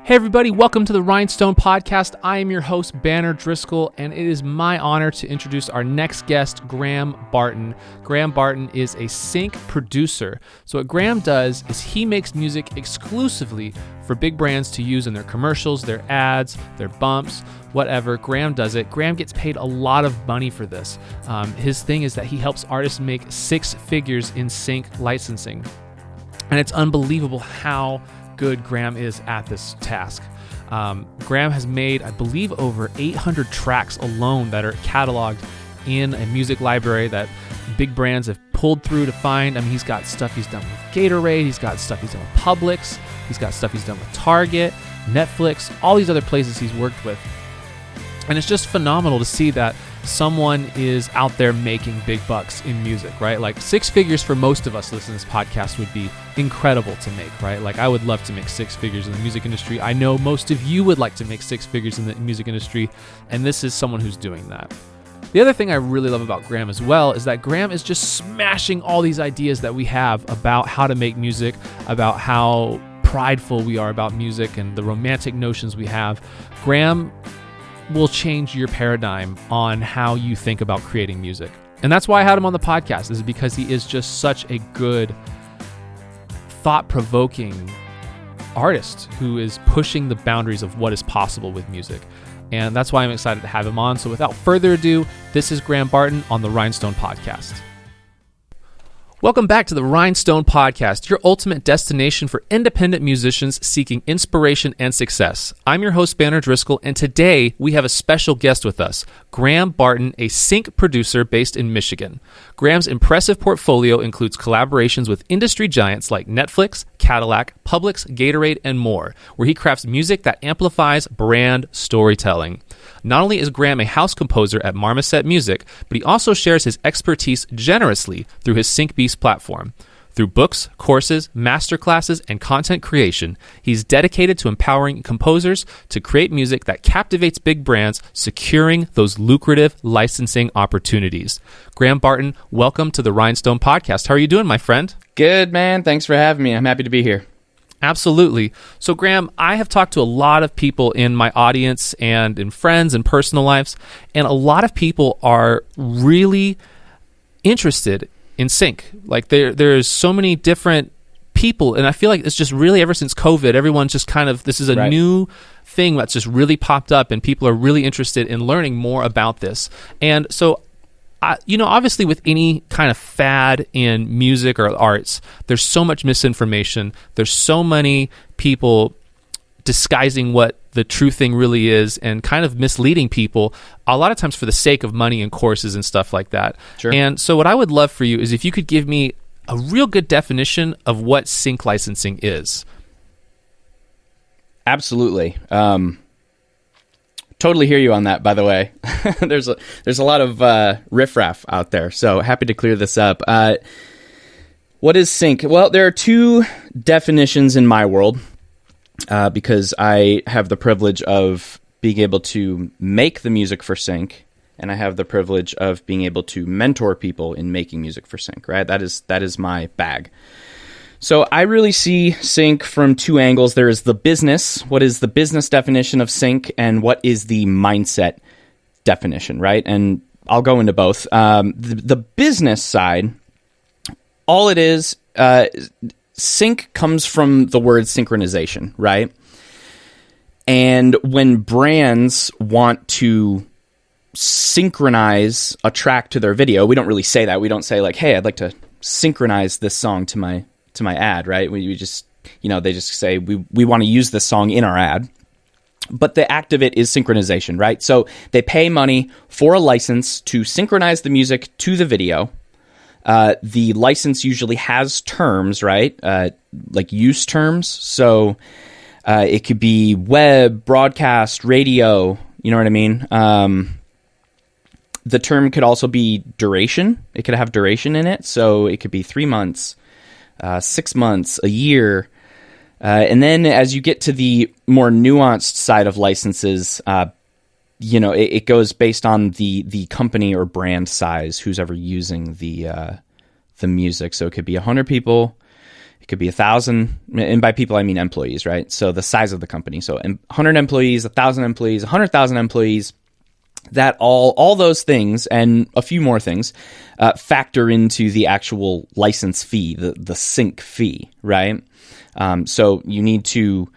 Hey everybody, welcome to the Rhynestone Podcast. I am your host, Banner Driskell, and it is my honor to introduce our next guest, Graham Barton. Graham Barton is a sync producer. So what Graham does is he makes music exclusively for big brands to use in their commercials, their ads, their bumps, whatever. Graham does it. Graham gets paid a lot of money for this. His thing is that he helps artists make six figures in sync licensing. And it's unbelievable how good Graham is at this task. Graham has made, I believe, over 800 tracks alone that are cataloged in a music library that big brands have pulled through to find. I mean, he's got stuff he's done with Gatorade, he's got stuff he's done with Publix, he's got stuff he's done with Target, Netflix, all these other places he's worked with. And it's just phenomenal to see that someone is out there making big bucks in music, right? Like six figures for most of us listening to this podcast would be incredible to make, right? Like I would love to make six figures in the music industry. I know most of you would like to make six figures in the music industry, and this is someone who's doing that. The other thing I really love about Graham as well is that Graham is just smashing all these ideas that we have about how to make music, about how prideful we are about music and the romantic notions we have. Graham will change your paradigm on how you think about creating music. And that's why I had him on the podcast, is because he is just such a good, thought-provoking artist who is pushing the boundaries of what is possible with music. And that's why I'm excited to have him on. So without further ado, this is Graham Barton on the Rhynestone Podcast. Welcome back to the Rhynestone Podcast, your ultimate destination for independent musicians seeking inspiration and success. I'm your host, Banner Driskell, and today we have a special guest with us, Graham Barton, a sync producer based in Michigan. Graham's impressive portfolio includes collaborations with industry giants like Netflix, Cadillac, Publix, Gatorade, and more, where he crafts music that amplifies brand storytelling. Not only is Graham a house composer at Marmoset Music, but he also shares his expertise generously through his Syncbeast platform. Through books, courses, masterclasses, and content creation, he's dedicated to empowering composers to create music that captivates big brands, securing those lucrative licensing opportunities. Graham Barton, welcome to the Rhynestone Podcast. How are you doing, my friend? Good, man. Thanks for having me. I'm happy to be here. Absolutely. So, Graham, I have talked to a lot of people in my audience and in friends and personal lives, and a lot of people are really interested in sync. Like there's so many different people, and I feel like it's just really ever since COVID, everyone's just kind of, this is a new thing that's just really popped up, and people are really interested in learning more about this. And so, obviously with any kind of fad in music or arts, there's so much misinformation. There's so many people disguising what the true thing really is and kind of misleading people, a lot of times for the sake of money and courses and stuff like that. Sure. And so what I would love for you is if you could give me a real good definition of what sync licensing is. Absolutely. Totally hear you on that, by the way. There's a lot of riffraff out there, so happy to clear this up. What is sync? Well, there are two definitions in my world, because I have the privilege of being able to make the music for sync, and I have the privilege of being able to mentor people in making music for sync, right? That is my bag. So I really see sync from two angles. There is the business. What is the business definition of sync, and what is the mindset definition, right? And I'll go into both. The business side, all it is, sync comes from the word synchronization, right? And when brands want to synchronize a track to their video, we don't really say that. We don't say like, hey, I'd like to synchronize this song to my ad, right? We just, they just say we want to use this song in our ad. But the act of it is synchronization, right? So they pay money for a license to synchronize the music to the video. The license usually has terms, right? Like use terms. So it could be web, broadcast, radio, you know what I mean? The term could also be duration. It could have duration in it. So it could be 3 months, 6 months, a year. And then as you get to the more nuanced side of licenses, it goes based on the company or brand size, who's ever using the music. So it could be 100 people, It could be 1,000, and by people I mean employees, right? So the size of the company. So 100 employees, 1,000 employees, 100,000 employees. That all those things and a few more things factor into the actual license fee, the sync fee, right? So you need to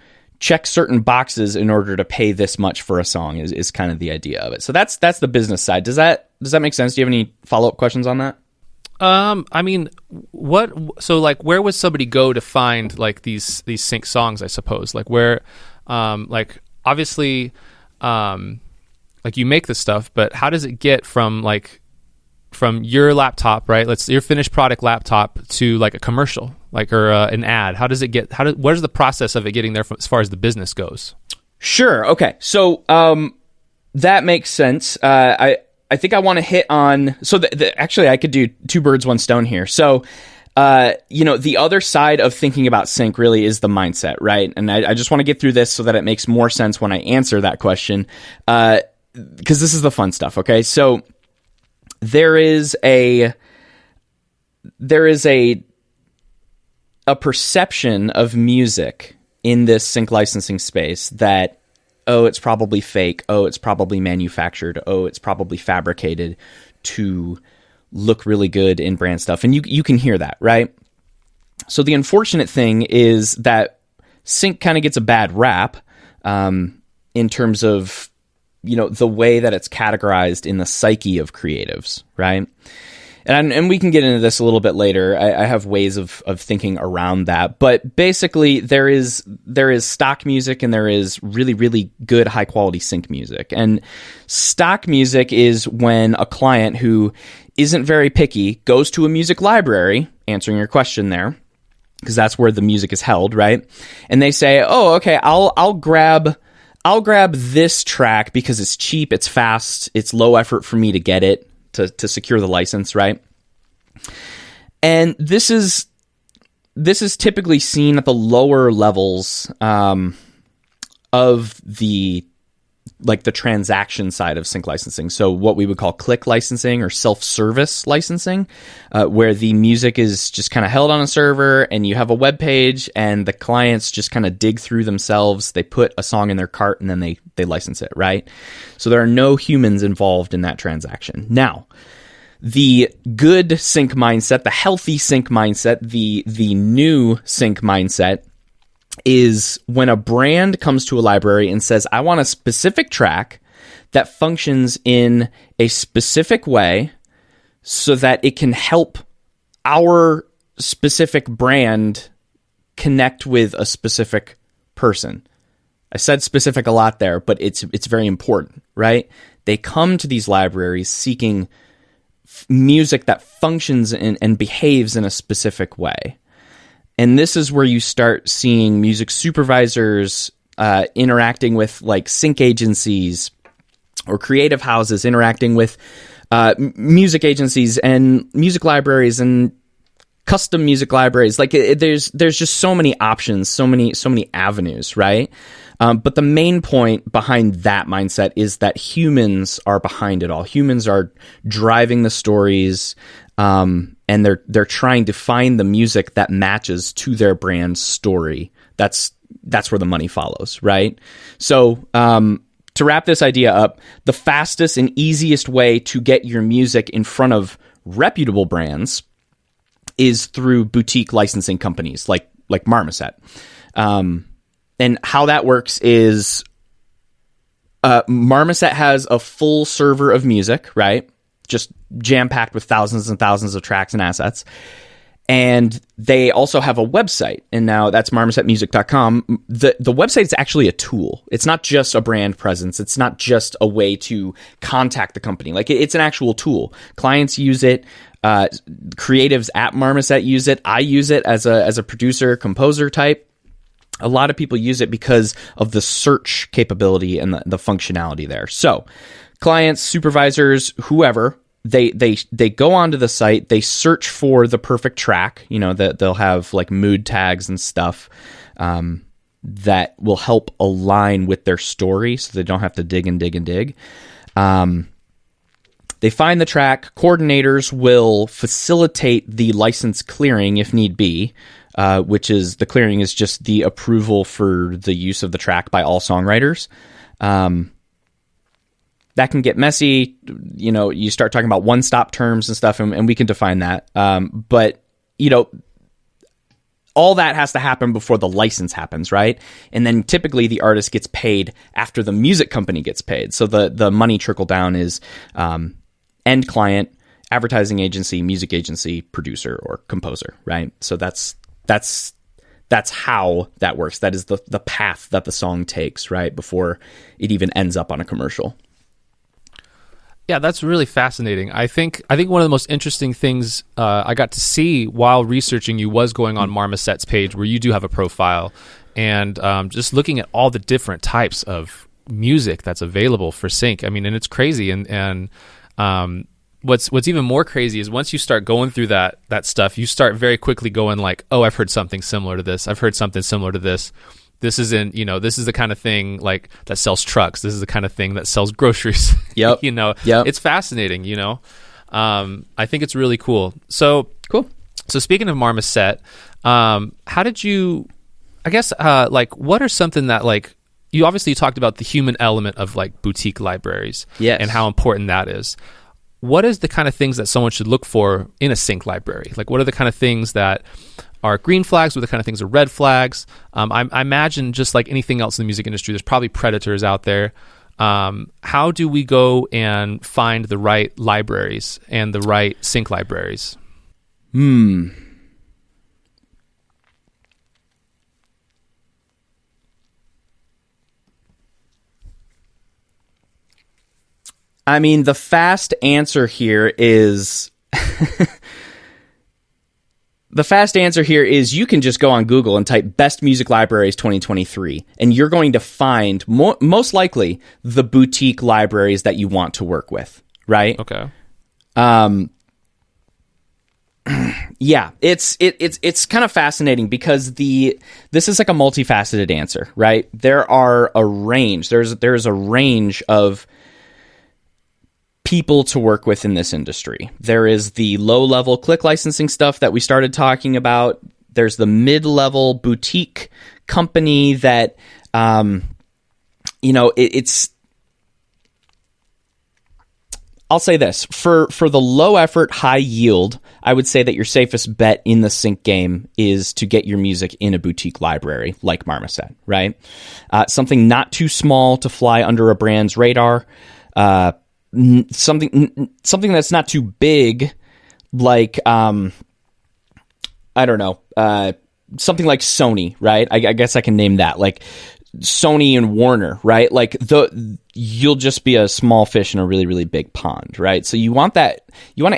check certain boxes in order to pay this much for a song is kind of the idea of it. So that's the business side. Does that make sense? Do you have any follow-up questions on that? I mean, so like, where would somebody go to find like these sync songs, I suppose? Like where, like obviously, like you make this stuff, but how does it get from your laptop, right? Your finished product laptop to like a commercial, like, or an ad? How does it get, what is the process of it getting there as far as the business goes? Sure. Okay. So, that makes sense. I think I want to hit on, so actually I could do two birds, one stone here. So, the other side of thinking about sync really is the mindset, right? And I just want to get through this so that it makes more sense when I answer that question. Because this is the fun stuff, okay? So there is a perception of music in this sync licensing space that, oh, it's probably fake, oh, it's probably manufactured, oh, it's probably fabricated to look really good in brand stuff. And you can hear that, right? So the unfortunate thing is that sync kind of gets a bad rap in terms of the way that it's categorized in the psyche of creatives, right? And we can get into this a little bit later. I have ways of thinking around that, but basically there is stock music and there is really, really good high quality sync music. And stock music is when a client who isn't very picky goes to a music library, answering your question there, because that's where the music is held, right? And they say, oh, okay, I'll grab this track because it's cheap, it's fast, it's low effort for me to get it, to secure the license, right? And this is typically seen at the lower levels of the transaction side of sync licensing. So what we would call click licensing or self-service licensing, where the music is just kind of held on a server and you have a web page and the clients just kind of dig through themselves. They put a song in their cart and then they license it, right? So there are no humans involved in that transaction. Now, the good sync mindset, the healthy sync mindset, the new sync mindset is when a brand comes to a library and says, I want a specific track that functions in a specific way so that it can help our specific brand connect with a specific person. I said specific a lot there, but it's very important, right? They come to these libraries seeking music that functions and behaves in a specific way. And this is where you start seeing music supervisors interacting with like sync agencies or creative houses interacting with music agencies and music libraries and custom music libraries. Like there's just so many options, so many avenues, right? But the main point behind that mindset is that humans are behind it all. Humans are driving the stories, and they're trying to find the music that matches to their brand's story. That's where the money follows, right? So to wrap this idea up, the fastest and easiest way to get your music in front of reputable brands is through boutique licensing companies like Marmoset. And how that works is Marmoset has a full server of music, right? Just jam-packed with thousands and thousands of tracks and assets. And they also have a website, and now that's marmosetmusic.com. The website is actually a tool. It's not just a brand presence. It's not just a way to contact the company. Like it's an actual tool. Clients use it. Creatives at Marmoset use it. I use it as a producer, composer type. A lot of people use it because of the search capability and the functionality there. So clients, supervisors, whoever, they go onto the site, they search for the perfect track, that they'll have like mood tags and stuff that will help align with their story so they don't have to dig and dig and dig. They find the track, coordinators will facilitate the license clearing if need be. which is the clearing is just the approval for the use of the track by all songwriters. That can get messy. You know, you start talking about one-stop terms and stuff, and we can define that. But, you know, all that has to happen before the license happens, right? And then typically the artist gets paid after the music company gets paid. So the money trickle down is end client, advertising agency, music agency, producer, or composer, right? So that's how that works. That is the path that the song takes, right, before it even ends up on a commercial. Yeah, that's really fascinating. I think one of the most interesting things I got to see while researching you was going on Marmoset's page, where you do have a profile, and just looking at all the different types of music that's available for sync. I mean, and it's crazy. And what's even more crazy is once you start going through that stuff, you start very quickly going like, oh, I've heard something similar to this. I've heard something similar to this. This isn't, you know, this is the kind of thing like that sells trucks. This is the kind of thing that sells groceries. Yep. You know, yep. It's fascinating, you know. I think it's really cool. So cool. So speaking of Marmoset, how did you, I guess, like, what are something that, like, you obviously talked about the human element of like boutique libraries, yes, and how important that is. What is the kind of things that someone should look for in a sync library? Like, what are the kind of things that are green flags? What are the kind of things are red flags? I imagine just like anything else in the music industry, there's probably predators out there. How do we go and find the right libraries and the right sync libraries? I mean, the fast answer here is you can just go on Google and type best music libraries 2023, and you're going to find most likely the boutique libraries that you want to work with, right? Okay. Yeah, it's kind of fascinating because this is like a multifaceted answer, right? There are a range. There's a range of people to work with in this industry. There is the low-level click licensing stuff that we started talking about. There's the mid-level boutique company that, you know, it's. I'll say this for the low effort, high yield. I would say that your safest bet in the sync game is to get your music in a boutique library like Marmoset, right? Something not too small to fly under a brand's radar. Something that's not too big, like I don't know, something like Sony, right? I guess I can name that, like Sony and Warner, right? Like you'll just be a small fish in a really, really big pond, right? So you want to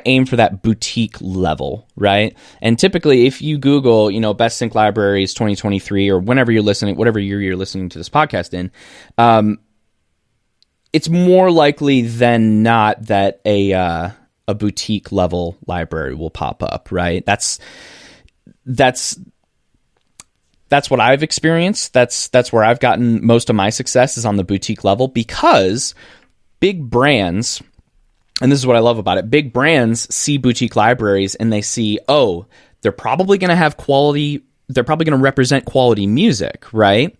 aim for that boutique level, right? And typically, if you Google, you know, best sync libraries 2023 or whenever you're listening, whatever year you're listening to this podcast in, it's more likely than not that a boutique level library will pop up, right? That's what I've experienced. That's where I've gotten most of my success, is on the boutique level, because big brands, and this is what I love about it, big brands see boutique libraries and they see, oh, they're probably going to have quality, they're probably going to represent quality music, right?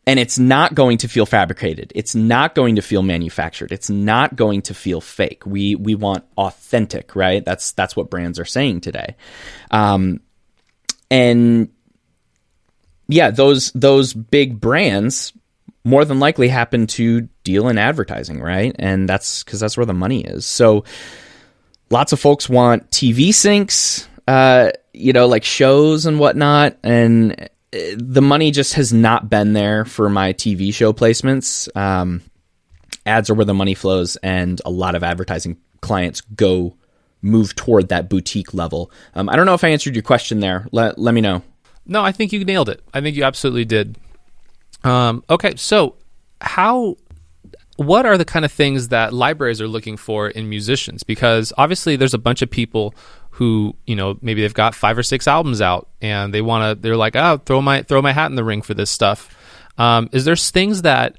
And it's not going to feel fabricated. It's not going to feel manufactured. It's not going to feel fake. We want authentic, right? That's what brands are saying today. And yeah, those big brands more than likely happen to deal in advertising, right? And that's because that's where the money is. So lots of folks want TV syncs, you know, like shows and whatnot, and the money just has not been there for my TV show placements. Ads are where the money flows, and a lot of advertising clients move toward that boutique level. I don't know if I answered your question there. Let me know. No, I think you nailed it. I think you absolutely did. Okay, so what are the kind of things that libraries are looking for in musicians? Because obviously there's a bunch of people who, you know, maybe they've got 5 or 6 albums out and they're like, oh, throw my hat in the ring for this stuff. Is there things that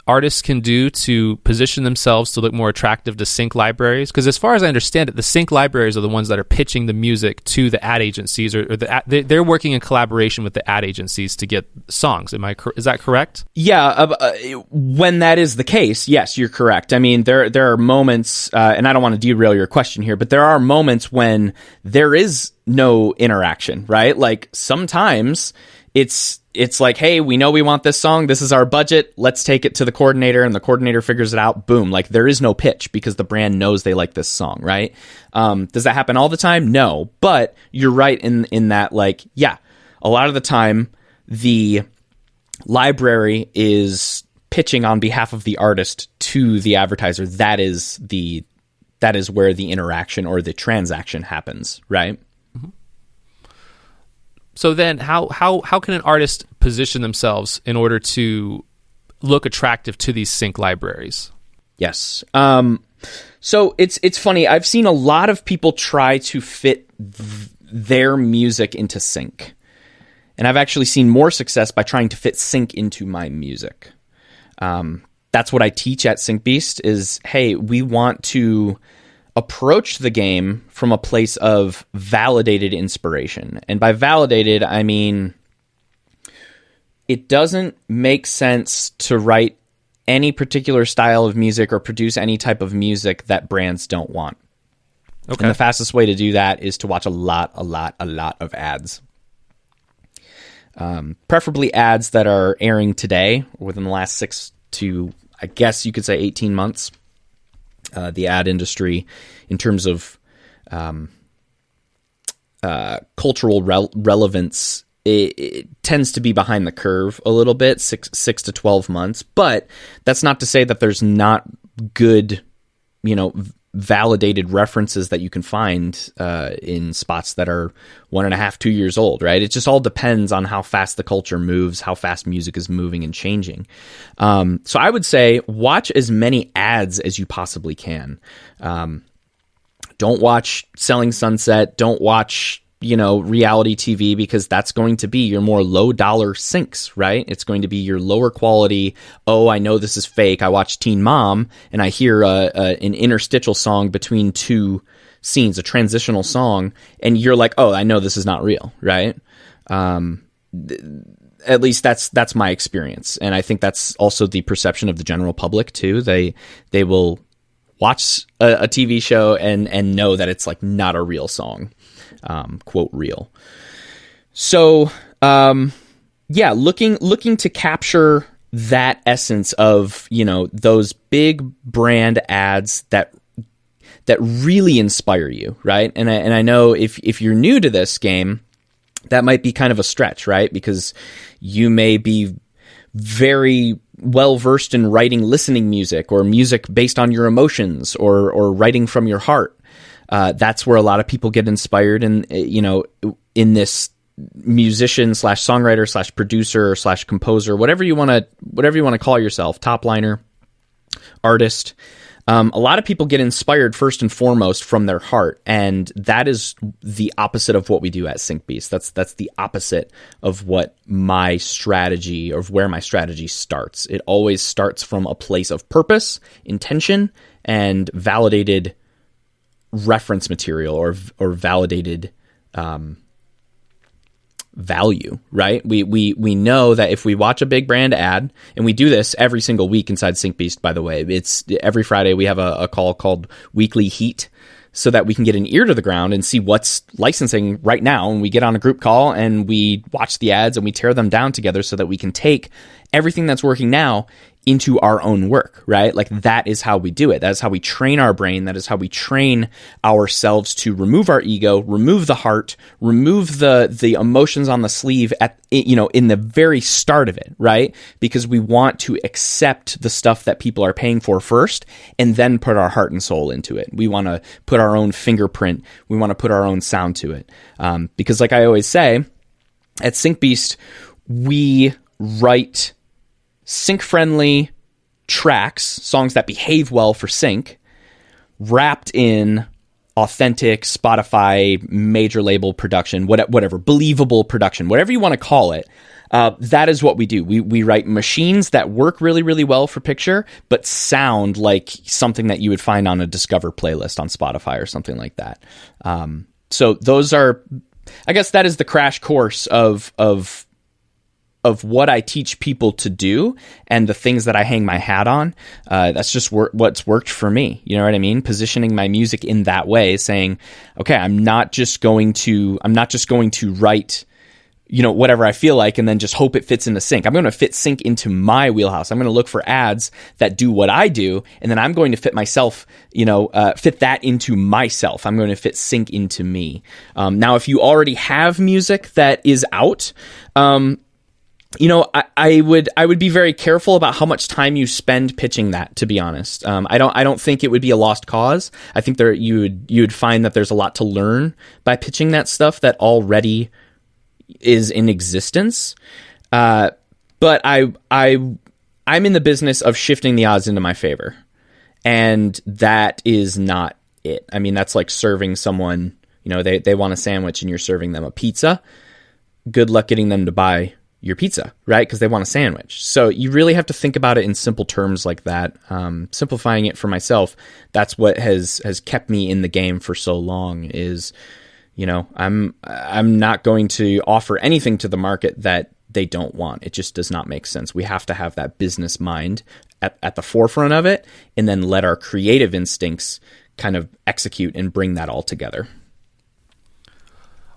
artists can do to position themselves to look more attractive to sync libraries? Because as far as I understand it, the sync libraries are the ones that are pitching the music to the ad agencies, or they're working in collaboration with the ad agencies to get songs. Is that correct? Yeah, when that is the case, yes, you're correct. I mean, there are moments, and I don't want to derail your question here, but there are moments when there is no interaction, right? Like sometimes it's like, hey, we know we want this song. This is our budget. Let's take it to the coordinator, and the coordinator figures it out. Boom. Like there is no pitch because the brand knows they like this song, right? Does that happen all the time? No, but you're right in that, like, yeah, a lot of the time the library is pitching on behalf of the artist to the advertiser. That is where the interaction or the transaction happens, right? So then how can an artist position themselves in order to look attractive to these sync libraries? Yes. So it's funny. I've seen a lot of people try to fit their music into sync. And I've actually seen more success by trying to fit sync into my music. That's what I teach at Syncbeast is, hey, we want to approach the game from a place of validated inspiration. And by validated, I mean it doesn't make sense to write any particular style of music or produce any type of music that brands don't want. Okay. And the fastest way to do that is to watch a lot of ads. Preferably ads that are airing today or within the last 6 to, I guess you could say, 18 months. The ad industry, in terms of cultural relevance, it tends to be behind the curve a little bit, 6 to 12 months. But that's not to say that there's not good, validated references that you can find in spots that are 1.5, 2 years old, right? It just all depends on how fast the culture moves, how fast music is moving and changing. So I would say watch as many ads as you possibly can. Don't watch Selling Sunset. Don't watch reality TV, because that's going to be your more low dollar syncs, right? It's going to be your lower quality. Oh, I know this is fake. I watch Teen Mom and I hear an interstitial song between two scenes, a transitional song, and you're like, oh, I know this is not real, right? At least that's my experience, and I think that's also the perception of the general public too. They will watch a TV show and know that it's like not a real song. Quote real. So, looking to capture that essence of, those big brand ads that really inspire you, right? And I know if you're new to this game, that might be kind of a stretch, right? Because you may be very well versed in writing listening music or music based on your emotions or writing from your heart. That's where a lot of people get inspired, and in this musician / songwriter / producer / composer, whatever you want to call yourself, top liner, artist. A lot of people get inspired first and foremost from their heart, and that is the opposite of what we do at Syncbeast. That's the opposite of what my strategy, or where my strategy starts. It always starts from a place of purpose, intention, and validated reference material or validated value, right? We know that if we watch a big brand ad, and we do this every single week inside Syncbeast, by the way, it's every Friday we have a call called Weekly Heat, so that we can get an ear to the ground and see what's licensing right now. And we get on a group call and we watch the ads and we tear them down together so that we can take everything that's working now into our own work, right? Like that is how we do it. That is how we train our brain. That is how we train ourselves to remove our ego, remove the heart, remove the emotions on the sleeve in the very start of it, right? Because we want to accept the stuff that people are paying for first, and then put our heart and soul into it. We want to put our own fingerprint. We want to put our own sound to it. Because like I always say, at Syncbeast, we write sync-friendly tracks, songs that behave well for sync, wrapped in authentic Spotify major label production, whatever, believable production, whatever you want to call it. That is what we do. We write machines that work really, really well for picture, but sound like something that you would find on a Discover playlist on Spotify or something like that. So those are, I guess that is the crash course of what I teach people to do and the things that I hang my hat on. That's just what's worked for me. You know what I mean? Positioning my music in that way, saying, okay, I'm not just going to write, whatever I feel like and then just hope it fits into sync. I'm going to fit sync into my wheelhouse. I'm going to look for ads that do what I do, and then I'm going to fit myself, fit that into myself. I'm going to fit sync into me. Now, if you already have music that is out, I would be very careful about how much time you spend pitching that, to be honest. I don't think it would be a lost cause. I think you would find that there's a lot to learn by pitching that stuff that already is in existence. But I'm in the business of shifting the odds into my favor. And that is not it. I mean, that's like serving someone, they want a sandwich and you're serving them a pizza. Good luck getting them to buy your pizza, right? Because they want a sandwich. So you really have to think about it in simple terms like that. Simplifying it for myself, that's what has kept me in the game for so long is, I'm not going to offer anything to the market that they don't want. It just does not make sense. We have to have that business mind at the forefront of it, and then let our creative instincts kind of execute and bring that all together.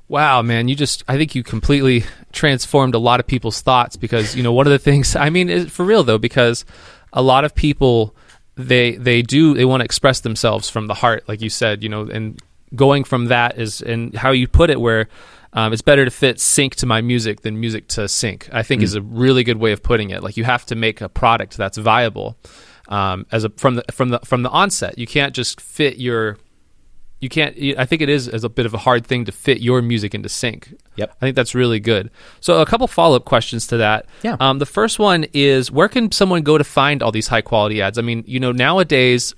Wow, man, I think you completely transformed a lot of people's thoughts because, one of the things, for real though, because a lot of people, they want to express themselves from the heart, like you said, and going from that is, and how you put it, where it's better to fit sync to my music than music to sync, I think is a really good way of putting it. Like you have to make a product that's viable from the onset. You can't just fit I think it is a bit of a hard thing to fit your music into sync. Yep. I think that's really good. So a couple follow-up questions to that. Yeah. The first one is, where can someone go to find all these high-quality ads? Nowadays,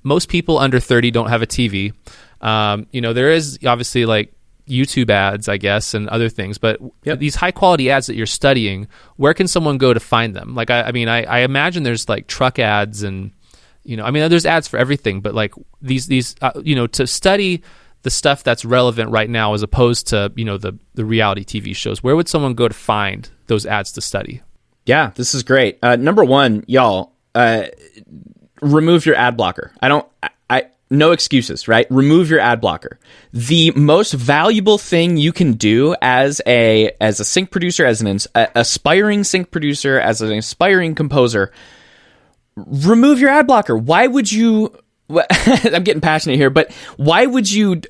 most people under 30 don't have a TV. There is obviously like YouTube ads, I guess, and other things, but these high-quality ads that you're studying, where can someone go to find them? Like, I imagine there's like truck ads and there's ads for everything, but like these to study the stuff that's relevant right now as opposed to, the reality TV shows, where would someone go to find those ads to study? Yeah, this is great. Number one, y'all, remove your ad blocker. No excuses, right? Remove your ad blocker. The most valuable thing you can do as a sync producer, as an aspiring sync producer, as an aspiring composer, remove your ad blocker. Why would you? I'm getting passionate here, but why would you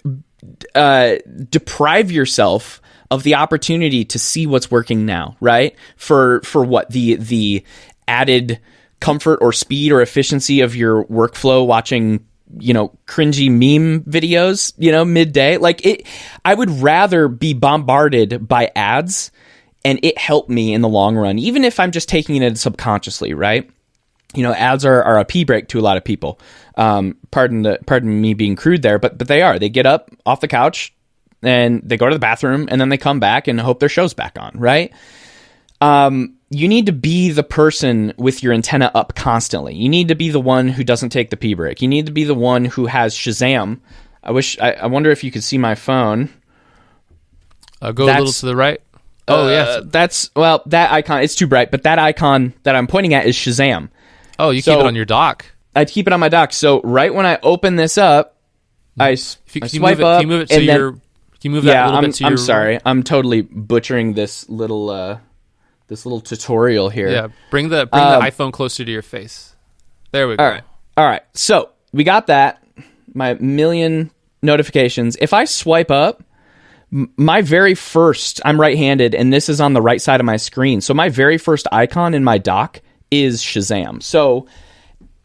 deprive yourself of the opportunity to see what's working now, right? For what? The added comfort or speed or efficiency of your workflow watching, cringy meme videos, midday. Like I would rather be bombarded by ads and it help me in the long run, even if I'm just taking it subconsciously, right? Ads are a pee break to a lot of people. Pardon me being crude there, but they are. They get up off the couch and they go to the bathroom and then they come back and hope their show's back on, right? You need to be the person with your antenna up constantly. You need to be the one who doesn't take the pee break. You need to be the one who has Shazam. I wonder if you could see my phone. Go a little to the right. Oh, yes. That icon, it's too bright, but that icon that I'm pointing at is Shazam. Oh, you keep it on your dock. I keep it on my dock. So right when I open this up, I swipe up. Can you move it to your? Can you move that a little bit to your? I'm sorry. I'm totally butchering this little tutorial here. Yeah, bring the iPhone closer to your face. There we go. All right. So we got that. My million notifications. If I swipe up, my very first, I'm right-handed, and this is on the right side of my screen. So my very first icon in my dock is Shazam. So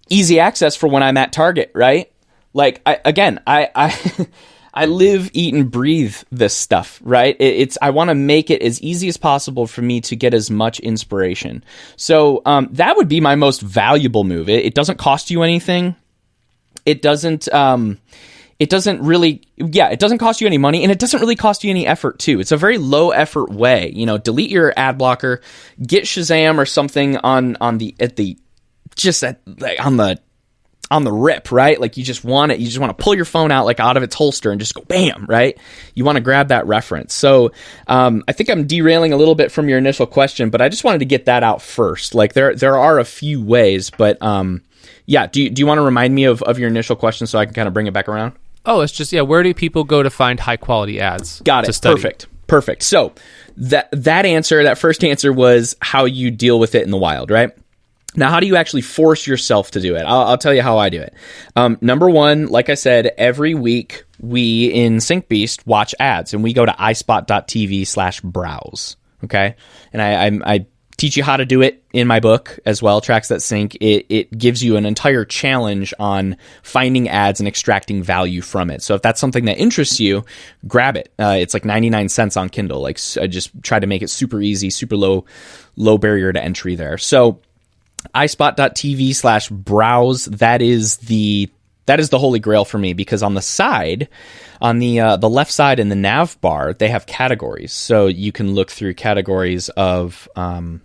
easy access for when I'm at Target, right? Like, I live, eat, and breathe this stuff, right? I want to make it as easy as possible for me to get as much inspiration. So that would be my most valuable move. It doesn't cost you anything. It doesn't it doesn't really, it doesn't cost you any money, and it doesn't really cost you any effort too. It's a very low effort way. Delete your ad blocker, get Shazam or something on the rip, right? Like you just want to pull your phone out like out of its holster and just go bam, right? You want to grab that reference. So I think I'm derailing a little bit from your initial question, but I just wanted to get that out first. Like there are a few ways, but do you want to remind me of your initial question so I can kind of bring it back around? Oh, it's just, where do people go to find high quality ads? Got it. Perfect. So that first answer was how you deal with it in the wild, right? Now, how do you actually force yourself to do it? I'll tell you how I do it. Number one, like I said, every week we in Syncbeast watch ads, and we go to ispot.tv/browse. Okay, and I teach you how to do it in my book as well, Tracks That Sync. It gives you an entire challenge on finding ads and extracting value from it. So if that's something that interests you, grab it. It's like 99 cents on Kindle. Like I just try to make it super easy, super low barrier to entry there. So ispot.tv/browse, that is the holy grail for me, because on the side, on the left side in the nav bar, they have categories. So you can look through categories of kind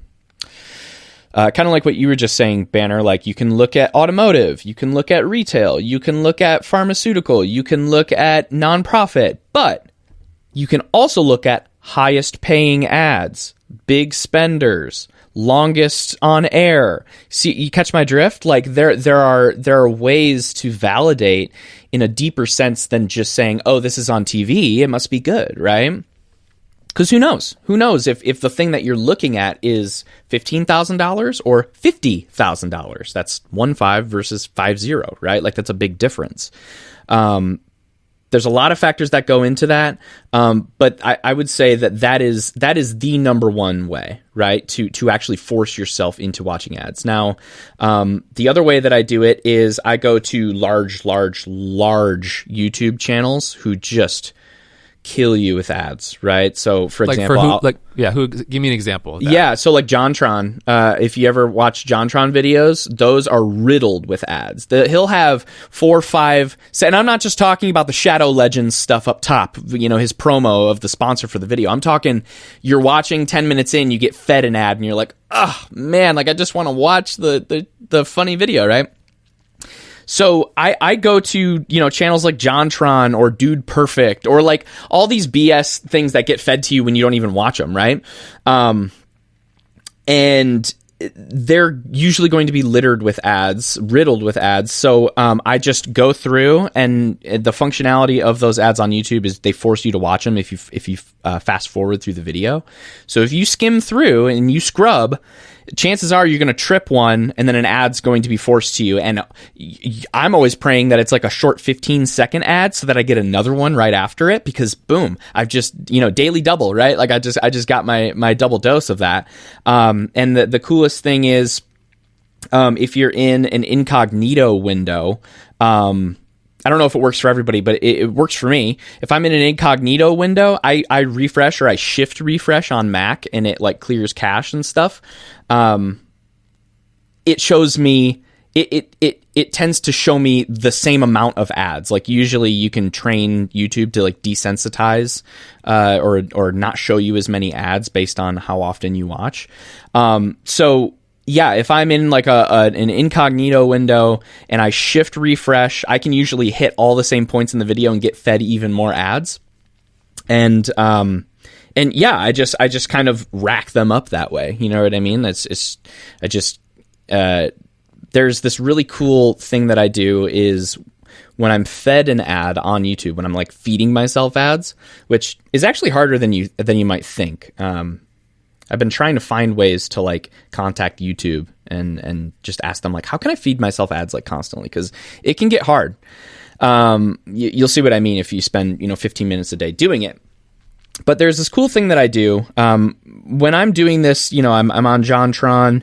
of like what you were just saying, Banner. Like you can look at automotive, you can look at retail, you can look at pharmaceutical, you can look at nonprofit, but you can also look at highest paying ads, big spenders, longest on air. See, you catch my drift? Like there are ways to validate in a deeper sense than just saying, oh, this is on TV, it must be good, right? Because who knows? Who knows if the thing that you're looking at is $15,000 or $50,000? That's 15 versus 50, right? Like that's a big difference. There's a lot of factors that go into that, but I would say that is the number one way, right, to actually force yourself into watching ads. Now, the other way that I do it is I go to large YouTube channels who just kill you with ads, right? So, for example, give me an example of that. Yeah, so like JonTron, if you ever watch JonTron videos, those are riddled with ads. He'll have 4 or 5, and I'm not just talking about the Shadow Legends stuff up top, his promo of the sponsor for the video. I'm talking, you're watching 10 minutes in, you get fed an ad, and you're like, oh man, like I just want to watch the funny video, right? So I go to, channels like JonTron or Dude Perfect or like all these BS things that get fed to you when you don't even watch them, right? And they're usually going to be riddled with ads. So I just go through, and the functionality of those ads on YouTube is they force you to watch them if you fast forward through the video. So if you skim through and you scrub, chances are you're going to trip one, and then an ad's going to be forced to you. And I'm always praying that it's like a short 15-second ad so that I get another one right after it, because boom, I've just, daily double, right? Like I just got my double dose of that. And the coolest thing is, if you're in an incognito window, I don't know if it works for everybody, but it works for me. If I'm in an incognito window, I refresh, or I shift refresh on Mac, and it like clears cache and stuff. It shows me, it tends to show me the same amount of ads. Like usually you can train YouTube to like desensitize, or not show you as many ads based on how often you watch. So yeah, if I'm in like an incognito window and I shift refresh, I can usually hit all the same points in the video and get fed even more ads. And yeah, I just kind of rack them up that way. You know what I mean? There's this really cool thing that I do is when I'm fed an ad on YouTube, when I'm like feeding myself ads, which is actually harder than you might think. I've been trying to find ways to like contact YouTube and just ask them like, how can I feed myself ads like constantly? Because it can get hard. You'll see what I mean if you spend 15 minutes a day doing it. But there's this cool thing that I do when I'm doing this. I'm on JonTron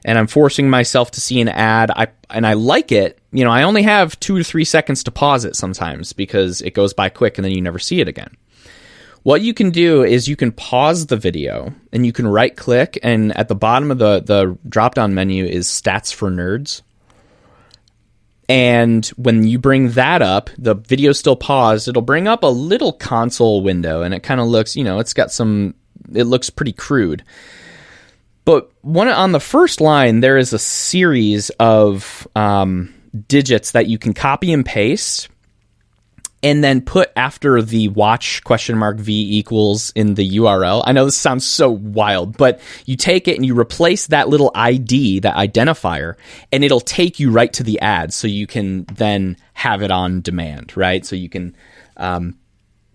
and I'm forcing myself to see an ad. I like it. I only have 2 to 3 seconds to pause it sometimes because it goes by quick and then you never see it again. What you can do is you can pause the video and you can right click, and at the bottom of the drop down menu is Stats for Nerds. And when you bring that up, the video's still paused. It'll bring up a little console window, and it kind of looks, it looks pretty crude. But on the first line, there is a series of digits that you can copy and paste, and then put after the watch $V equals in the URL. I know this sounds so wild, but you take it and you replace that little ID, that identifier, and it'll take you right to the ad, so you can then have it on demand, right? So you can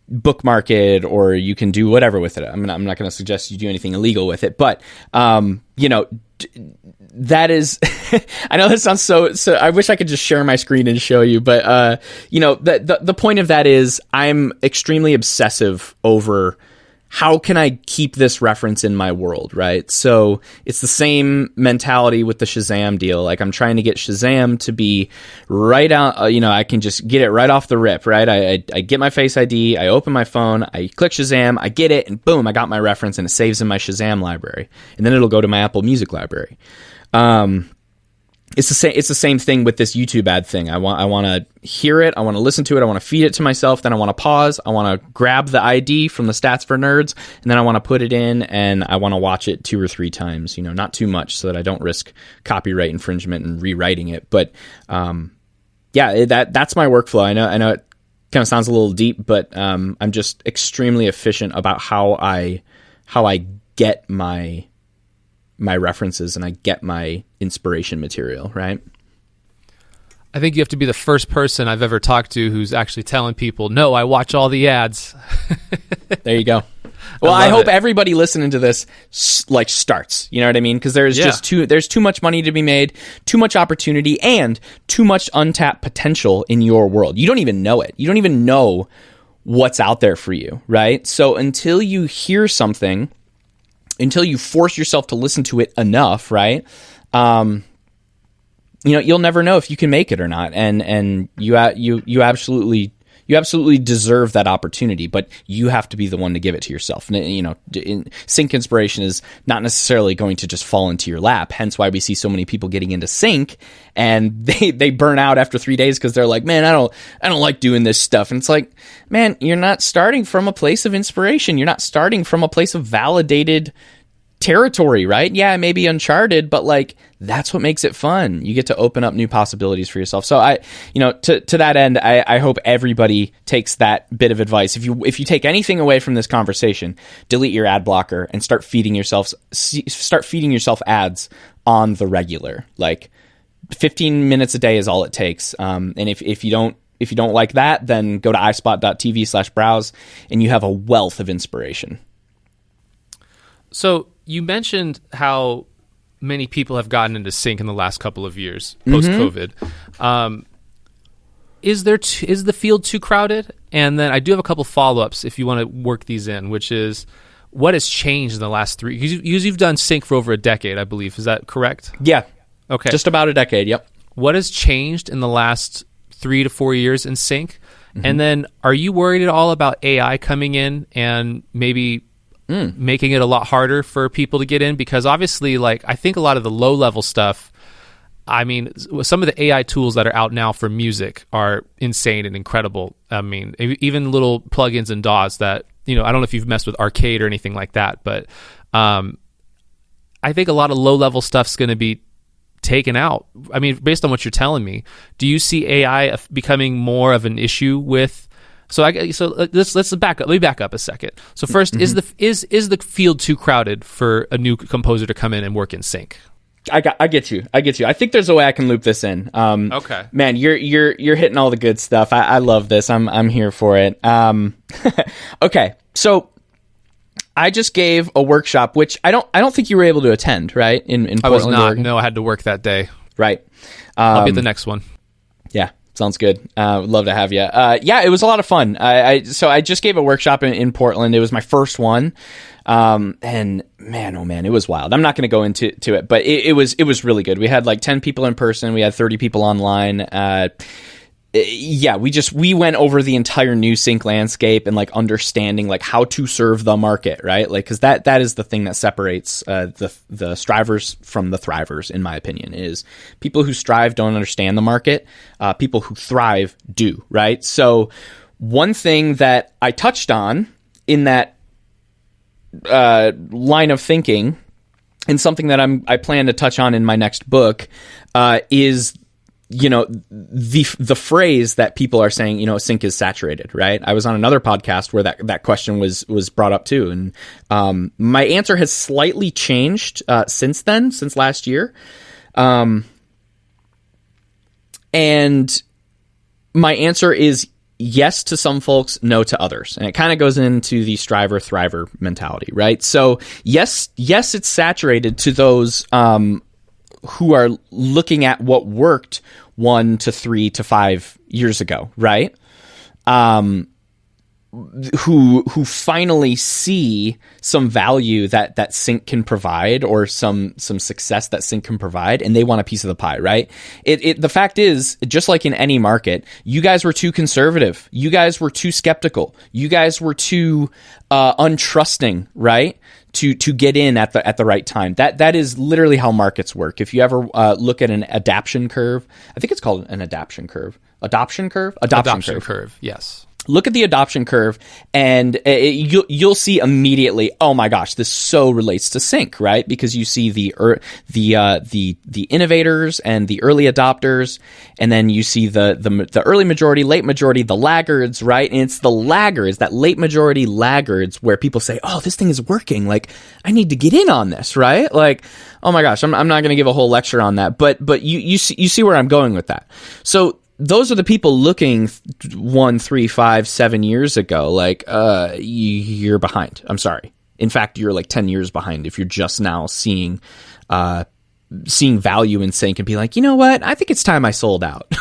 bookmark it, or you can do whatever with it. I'm not going to suggest you do anything illegal with it, but that is, I know that sounds so, I wish I could just share my screen and show you, but, the point of that is I'm extremely obsessive over how can I keep this reference in my world, right? So it's the same mentality with the Shazam deal. Like, I'm trying to get Shazam to be right out, I can just get it right off the rip, right? I get my Face ID, I open my phone, I click Shazam, I get it, and boom, I got my reference, and it saves in my Shazam library. And then it'll go to my Apple Music library. It's the same thing with this YouTube ad thing. I want to hear it. I want to listen to it. I want to feed it to myself. Then I want to pause. I want to grab the ID from the Stats for Nerds, and then I want to put it in, and I want to watch it 2 or 3 times. Not too much, so that I don't risk copyright infringement and rewriting it. But that's my workflow. I know it kind of sounds a little deep, but I'm just extremely efficient about how I get my references and I get my inspiration material, right? I think you have to be the first person I've ever talked to who's actually telling people, no, I watch all the ads. There you go. Well, I hope everybody listening to this starts, you know what I mean? Because there's there's too much money to be made, too much opportunity, and too much untapped potential in your world. You don't even know it. You don't even know what's out there for you, right? So until you hear something, until you force yourself to listen to it enough, right? You'll never know if you can make it or not, and you absolutely deserve that opportunity, but you have to be the one to give it to yourself. Sync inspiration is not necessarily going to just fall into your lap. Hence why we see so many people getting into sync, and they burn out after 3 days because they're like, man, I don't like doing this stuff. And it's like, man, you're not starting from a place of inspiration. You're not starting from a place of validated territory, right? Yeah, it may be uncharted, but that's what makes it fun. You get to open up new possibilities for yourself. So to that end, I hope everybody takes that bit of advice. If you take anything away from this conversation, delete your ad blocker and start feeding yourself ads on the regular. 15 minutes a day is all it takes. And if you don't like that, then go to ispot.tv/browse, and you have a wealth of inspiration. So you mentioned how many people have gotten into sync in the last couple of years post-COVID. Is the field too crowded? And then I do have a couple follow-ups if you want to work these in, which is what has changed in the last 3? Because you've done sync for over a decade, I believe. Is that correct? Yeah. Okay. Just about a decade. Yep. What has changed in the last 3 to 4 years in sync? And then are you worried at all about AI coming in and maybe making it a lot harder for people to get in? Because obviously, I think a lot of the low-level stuff, I mean, some of the AI tools that are out now for music are insane and incredible. I mean, even little plugins and DAWs that, I don't know if you've messed with Arcade or anything like that, but I think a lot of low-level stuff's going to be taken out. I mean, based on what you're telling me, do you see AI becoming more of an issue with? So let's back up. Let me back up a second. So first, is the field too crowded for a new composer to come in and work in sync? I get you. I think there's a way I can loop this in. Okay. Man, you're hitting all the good stuff. I love this. I'm here for it. Okay. So I just gave a workshop, which I don't think you were able to attend, right? In Portland, I was not. Oregon. No, I had to work that day. Right. I'll be at the next one. Yeah. Sounds good. Would love to have you. Yeah, it was a lot of fun. So I just gave a workshop in Portland. It was my first one. And man, oh man, it was wild. I'm not going to go into it, but it was really good. We had 10 people in person. We had 30 people online. yeah, we went over the entire new sync landscape and like understanding like how to serve the market, right? Like, because that is the thing that separates the strivers from the thrivers, in my opinion. Is people who strive don't understand the market. People who thrive do, right? So one thing that I touched on in that line of thinking, and something that I plan to touch on in my next book, is, you know, the phrase that people are saying, you know, sync is saturated, right? I was on another podcast where that question was brought up too. And my answer has slightly changed since last year. And my answer is yes to some folks, no to others. And it kind of goes into the striver thriver mentality, right? So yes, it's saturated to those who are looking at what worked 1 to 3 to 5 years ago, right? Who finally see some value that sync can provide, or some success that sync can provide, and they want a piece of the pie, right? The fact is, just like in any market, you guys were too conservative, you guys were too skeptical, you guys were too untrusting, right? To get in at the right time. That is literally how markets work. If you ever look at an adaptation curve, I think it's called an adaptation curve. Adoption curve, yes. Look at the adoption curve, and you'll see immediately, oh my gosh, this so relates to sync, right? Because you see the innovators and the early adopters, and then you see the early majority, late majority, the laggards, right? And it's the laggards, that late majority laggards, where people say, oh, this thing is working, like I need to get in on this, right? Like, oh my gosh, I'm not going to give a whole lecture on that, but you see where I'm going with that. So those are the people looking 1, 3, 5, 7 years ago. Like, you're behind. I'm sorry. In fact, you're like 10 years behind if you're just now seeing value in sync and be like, you know what? I think it's time I sold out.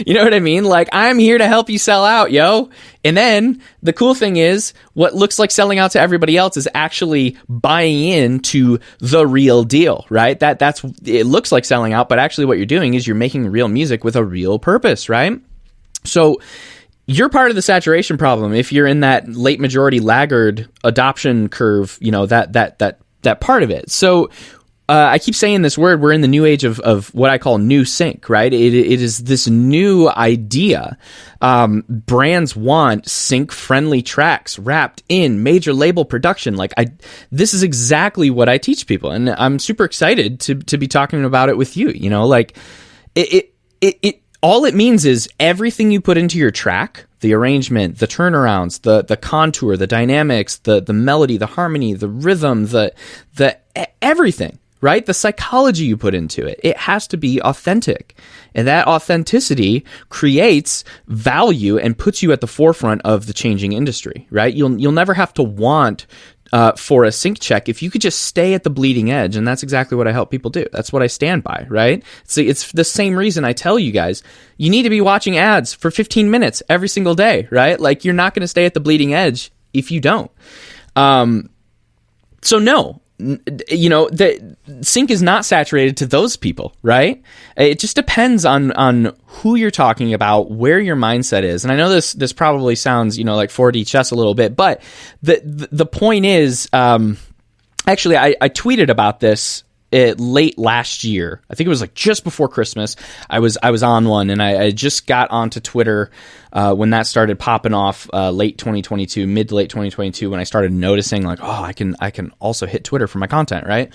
You know what I mean? Like, I'm here to help you sell out, yo. And then the cool thing is, what looks like selling out to everybody else is actually buying into the real deal, right? It looks like selling out, but actually what you're doing is you're making real music with a real purpose, right? So you're part of the saturation problem if you're in that late majority laggard adoption curve, you know, that part of it. So I keep saying this word, we're in the new age of what I call new sync, right? It is this new idea. Brands want sync-friendly tracks wrapped in major label production. Like, this is exactly what I teach people, and I'm super excited to be talking about it with you. You know, like, it all it means is everything you put into your track, the arrangement, the turnarounds, the contour, the dynamics, the melody, the harmony, the rhythm, the everything. Right? The psychology you put into it, it has to be authentic. And that authenticity creates value and puts you at the forefront of the changing industry, right? You'll never have to want for a sync check if you could just stay at the bleeding edge. And that's exactly what I help people do. That's what I stand by, right? So it's the same reason I tell you guys, you need to be watching ads for 15 minutes every single day, right? Like, you're not going to stay at the bleeding edge if you don't. So no. You know, the sync is not saturated to those people, right? It just depends on who you're talking about, where your mindset is. And I know this probably sounds, you know, like 4D chess a little bit, but the point is, actually, I tweeted about this late last year. I think it was like just before Christmas. I was on one, and I just got onto Twitter when that started popping off late 2022, mid to late 2022, when I started noticing like, oh, I can also hit Twitter for my content, right?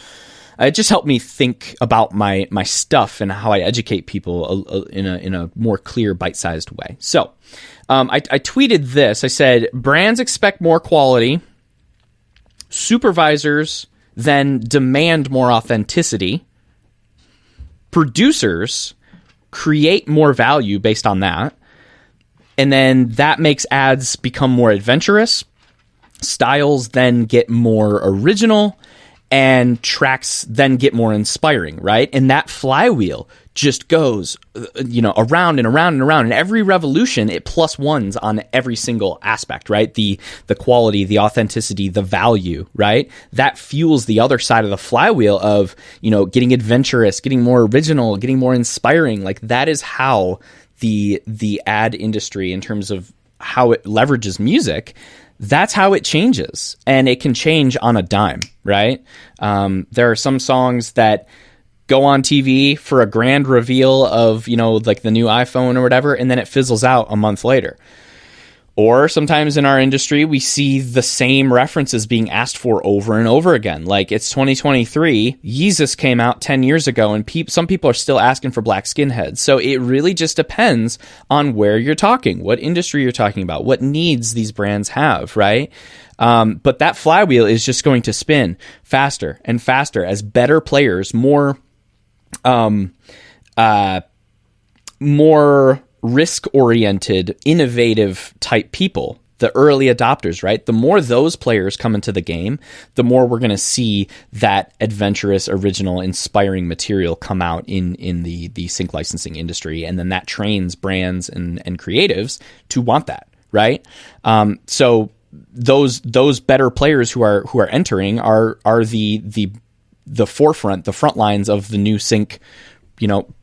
It just helped me think about my stuff and how I educate people in a more clear, bite-sized way. So I tweeted this. I said, brands expect more quality. Supervisors then demand more authenticity. Producers create more value based on that. And then that makes ads become more adventurous. Styles then get more original, and tracks then get more inspiring, right? And that flywheel just goes, around and around and around. And every revolution, it plus ones on every single aspect, right? The quality, the authenticity, the value, right? That fuels the other side of the flywheel of, getting adventurous, getting more original, getting more inspiring. Like, that is how the ad industry in terms of how it leverages music, that's how it changes. And it can change on a dime, right? There are some songs that go on TV for a grand reveal of, like the new iPhone or whatever, and then it fizzles out a month later. Or sometimes in our industry, we see the same references being asked for over and over again. Like, it's 2023, Yeezus came out 10 years ago, and some people are still asking for black skinheads. So it really just depends on where you're talking, what industry you're talking about, what needs these brands have, right? But that flywheel is just going to spin faster and faster as better players, more risk-oriented, innovative type people, the early adopters, right? The more those players come into the game, the more we're going to see that adventurous, original, inspiring material come out in the sync licensing industry. And then that trains brands and creatives to want that, right? So those better players who are entering are the forefront, the front lines of the new sync,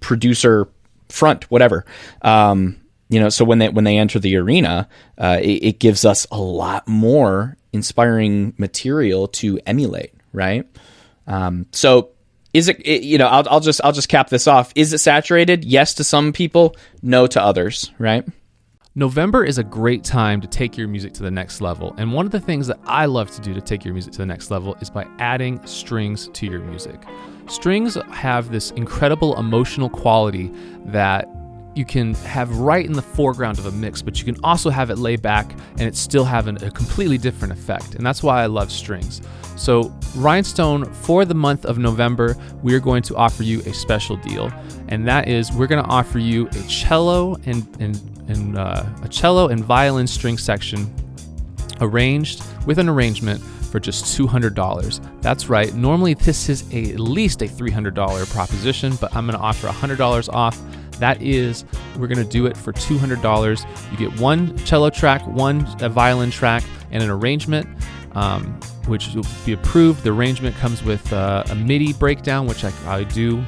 producer front, whatever. So when they enter the arena, it gives us a lot more inspiring material to emulate, right? So is it I'll just cap this off. Is it saturated? Yes to some people, no to others, right? November is a great time to take your music to the next level. And one of the things that I love to do to take your music to the next level is by adding strings to your music. Strings have this incredible emotional quality that you can have right in the foreground of a mix, but you can also have it lay back and it still have a completely different effect. And that's why I love strings. So Rhinestone, for the month of November, we are going to offer you a special deal. And that is, we're going to offer you a cello and violin string section arranged with an arrangement for just $200. That's right. Normally this is at least a $300 proposition, but I'm going to offer $100 off. That is, we're going to do it for $200. You get one cello track, one violin track, and an arrangement, which will be approved. The arrangement comes with a MIDI breakdown, which I do.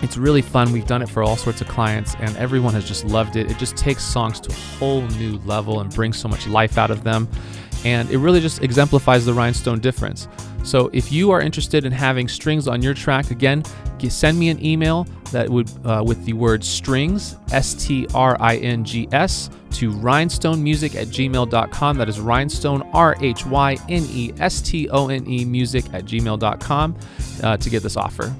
It's really fun. We've done it for all sorts of clients, and everyone has just loved it. It just takes songs to a whole new level and brings so much life out of them. And it really just exemplifies the Rhinestone difference. So if you are interested in having strings on your track, again, send me an email that would with the word strings, STRINGS, to rhinestonemusic@gmail.com. That is Rhinestone, RHYNESTONE music@gmail.com to get this offer.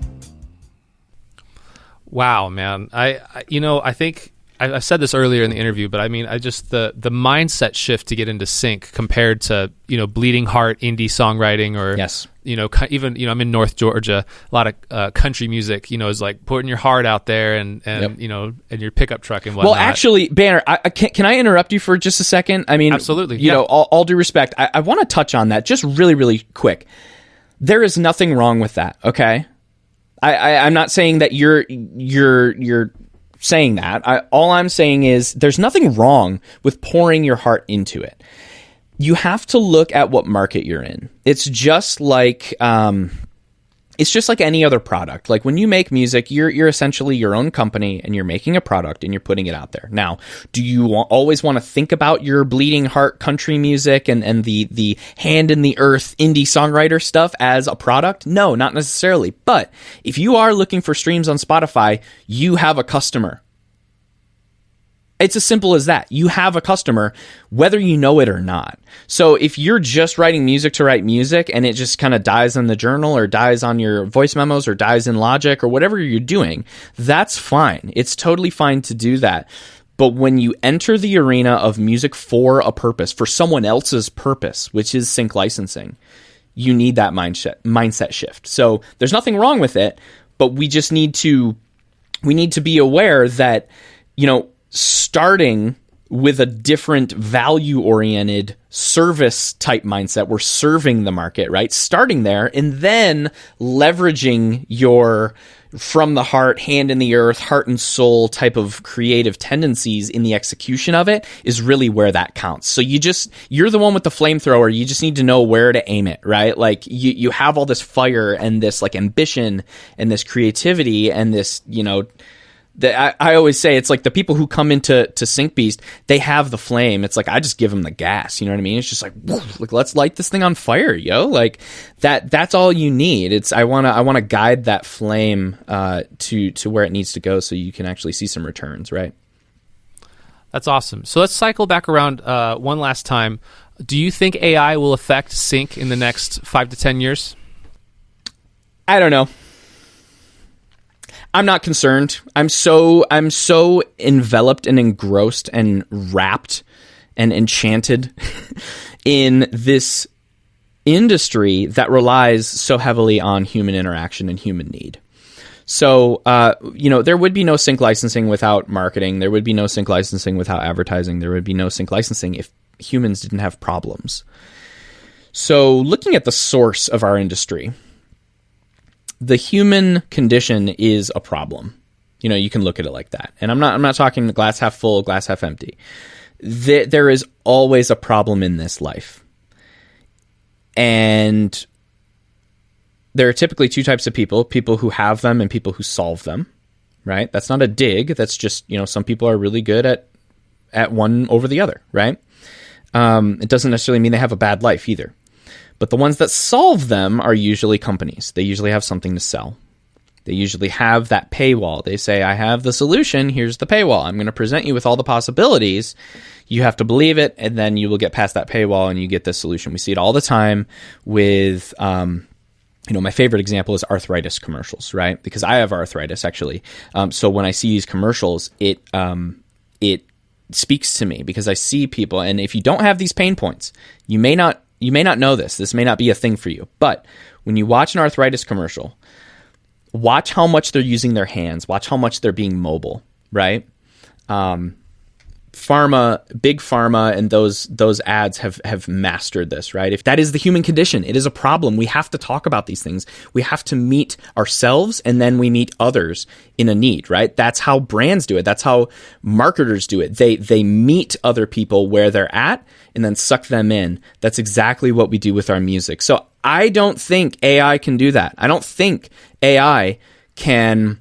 Wow, man. I think I said this earlier in the interview, but I mean, the mindset shift to get into sync compared to, bleeding heart indie songwriting or, yes, even, I'm in North Georgia, a lot of country music, is like putting your heart out there and yep, and your pickup truck and whatnot. Well, actually, Banner, can I interrupt you for just a second? I mean, absolutely. All due respect, I want to touch on that just really, really quick. There is nothing wrong with that. Okay. I'm not saying that you're saying that. All I'm saying is there's nothing wrong with pouring your heart into it. You have to look at what market you're in. It's just like any other product. Like when you make music, you're essentially your own company and you're making a product and you're putting it out there. Now, do you always want to think about your bleeding heart country music and the hand in the earth indie songwriter stuff as a product? No, not necessarily. But if you are looking for streams on Spotify, you have a customer. It's as simple as that. You have a customer, whether you know it or not. So if you're just writing music to write music and it just kind of dies in the journal or dies on your voice memos or dies in Logic or whatever you're doing, that's fine. It's totally fine to do that. But when you enter the arena of music for a purpose, for someone else's purpose, which is sync licensing, you need that mindset shift. So there's nothing wrong with it, but we just need to be aware that, starting with a different value-oriented service-type mindset, we're serving the market, right? Starting there and then leveraging your from the heart, hand in the earth, heart and soul type of creative tendencies in the execution of it is really where that counts. So you're the one with the flamethrower. You just need to know where to aim it, right? Like you have all this fire and this like ambition and this creativity and this, I always say it's like the people who come into Syncbeast, they have the flame. It's like I just give them the gas. You know what I mean? It's just like, let's light this thing on fire, yo. Like that's all you need. I want to guide that flame to where it needs to go, so you can actually see some returns, right? That's awesome. So let's cycle back around one last time. Do you think AI will affect sync in the next 5 to 10 years? I don't know. I'm not concerned. I'm so enveloped and engrossed and wrapped and enchanted in this industry that relies so heavily on human interaction and human need. So, there would be no sync licensing without marketing. There would be no sync licensing without advertising. There would be no sync licensing if humans didn't have problems. So, looking at the source of our industry, the human condition is a problem. You can look at it like that. And I'm not talking glass half full, glass half empty. There is always a problem in this life. And there are typically two types of people who have them and people who solve them, right? That's not a dig. That's just, some people are really good at one over the other, right? It doesn't necessarily mean they have a bad life either. But the ones that solve them are usually companies. They usually have something to sell. They usually have that paywall. They say, I have the solution. Here's the paywall. I'm going to present you with all the possibilities. You have to believe it, and then you will get past that paywall and you get this solution. We see it all the time with, my favorite example is arthritis commercials, right? Because I have arthritis, actually. So when I see these commercials, it speaks to me because I see people. And if you don't have these pain points, you may not know this. This may not be a thing for you. But when you watch an arthritis commercial, watch how much they're using their hands. Watch how much they're being mobile, right? Big pharma and those ads have mastered this, right? If that is the human condition, it is a problem. We have to talk about these things. We have to meet ourselves, and then we meet others in a need, right? That's how brands do it. That's how marketers do it. They meet other people where they're at and then suck them in. That's exactly what we do with our music. So I don't think AI can do that. I don't think AI can...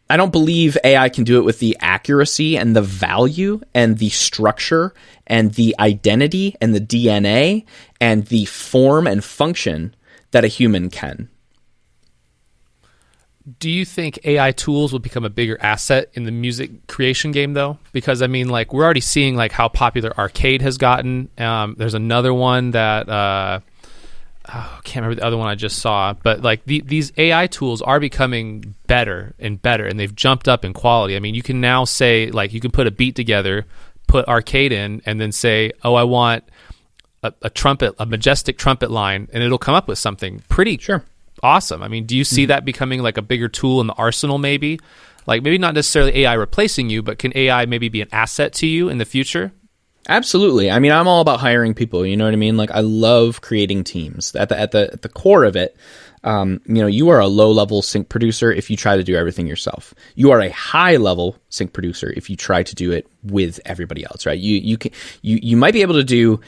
I don't believe AI can do it with the accuracy and the value and the structure and the identity and the DNA and the form and function that a human can. Do you think AI tools will become a bigger asset in the music creation game, though? Because, we're already seeing how popular Arcade has gotten. There's another one that... I can't remember the other one I just saw, but these AI tools are becoming better and better, and they've jumped up in quality. You can now say, you can put a beat together, put Arcade in, and then say, oh, I want a trumpet, a majestic trumpet line, and it'll come up with something pretty awesome. Do you see that becoming a bigger tool in the arsenal maybe? Maybe not necessarily AI replacing you, but can AI maybe be an asset to you in the future? Absolutely. I'm all about hiring people. You know what I mean? I love creating teams. At the core of it, you are a low-level sync producer if you try to do everything yourself. You are a high-level sync producer if you try to do it with everybody else, right? You might be able to do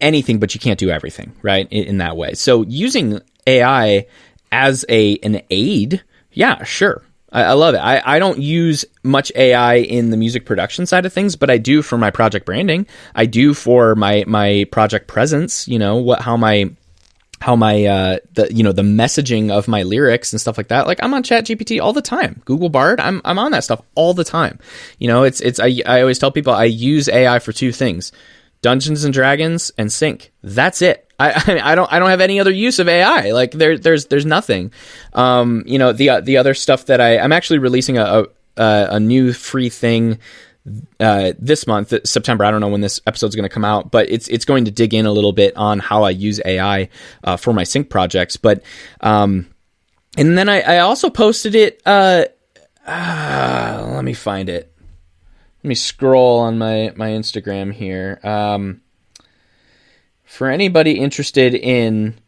anything, but you can't do everything, right? In that way. So using AI as an aid, yeah, sure. I love it. I don't use much AI in the music production side of things, but I do for my project branding. I do for my project presence. The messaging of my lyrics and stuff like that. I'm on ChatGPT all the time. Google Bard. I'm on that stuff all the time. I always tell people I use AI for two things: Dungeons and Dragons and sync. That's it. I don't have any other use of AI. There's nothing. The other stuff that I'm actually releasing a new free thing this month, September. I don't know when this episode's going to come out, but it's going to dig in a little bit on how I use AI for my sync projects. But and then I also posted it. Let me find it. Let me scroll on my Instagram here. For anybody interested in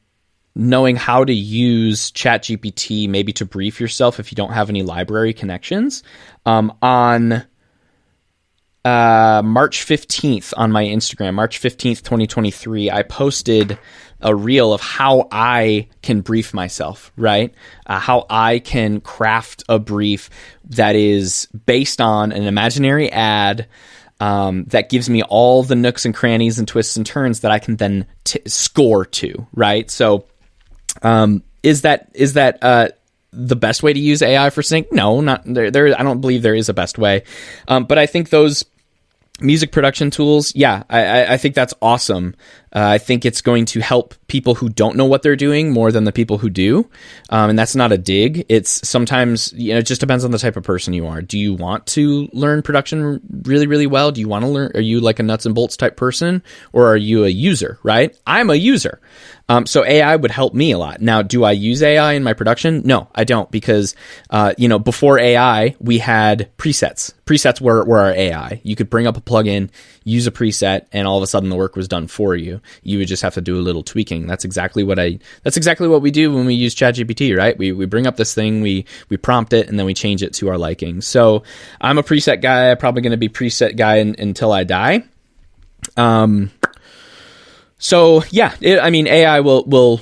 knowing how to use ChatGPT, maybe to brief yourself if you don't have any library connections, on March 15th on my Instagram, March 15th, 2023, I posted a reel of how I can brief myself, right? How I can craft a brief that is based on an imaginary ad that gives me all the nooks and crannies and twists and turns that I can then score to, right? So is that the best way to use AI for sync? No, not there. I don't believe there is a best way. But I think those music production tools, yeah, I think that's awesome. I think it's going to help people who don't know what they're doing more than the people who do. And that's not a dig. It's sometimes, it just depends on the type of person you are. Do you want to learn production really, really well? Do you want to learn? Are you like a nuts and bolts type person, or are you a user, right? I'm a user. So AI would help me a lot. Now, do I use AI in my production? No, I don't, because, before AI, we had presets. Presets were our AI. You could bring up a plugin, use a preset, and all of a sudden the work was done for you. You would just have to do a little tweaking. That's exactly what we do when we use ChatGPT, right? We bring up this thing, we prompt it, and then we change it to our liking. So I'm a preset guy. I'm probably going to be preset guy until I die. So yeah, AI will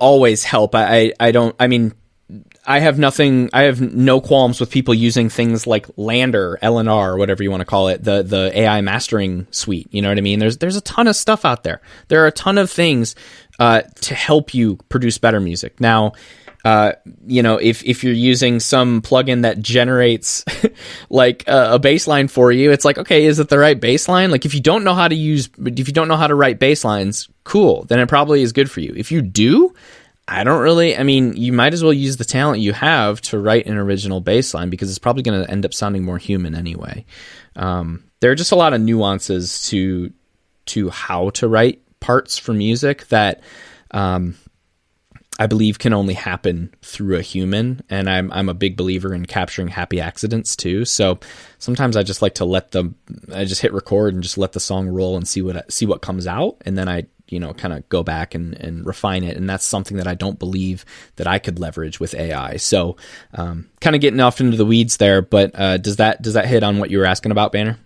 always help. I have no qualms with people using things like LNR, or whatever you want to call it, the AI mastering suite. You know what I mean? There's a ton of stuff out there. There are a ton of things to help you produce better music. Now, if you're using some plugin that generates like a bass line for you, it's like, okay, is it the right bass line? Like if you don't know how to write bass lines, cool, then it probably is good for you. If you do, you might as well use the talent you have to write an original bass line, because it's probably going to end up sounding more human anyway. There are just a lot of nuances to how to write parts for music that, I believe can only happen through a human, and I'm a big believer in capturing happy accidents too. So sometimes I just like to I just hit record and just let the song roll and see what comes out, and then I kind of go back and refine it. And that's something that I don't believe that I could leverage with AI. So kind of getting off into the weeds there, but does that hit on what you were asking about, Banner?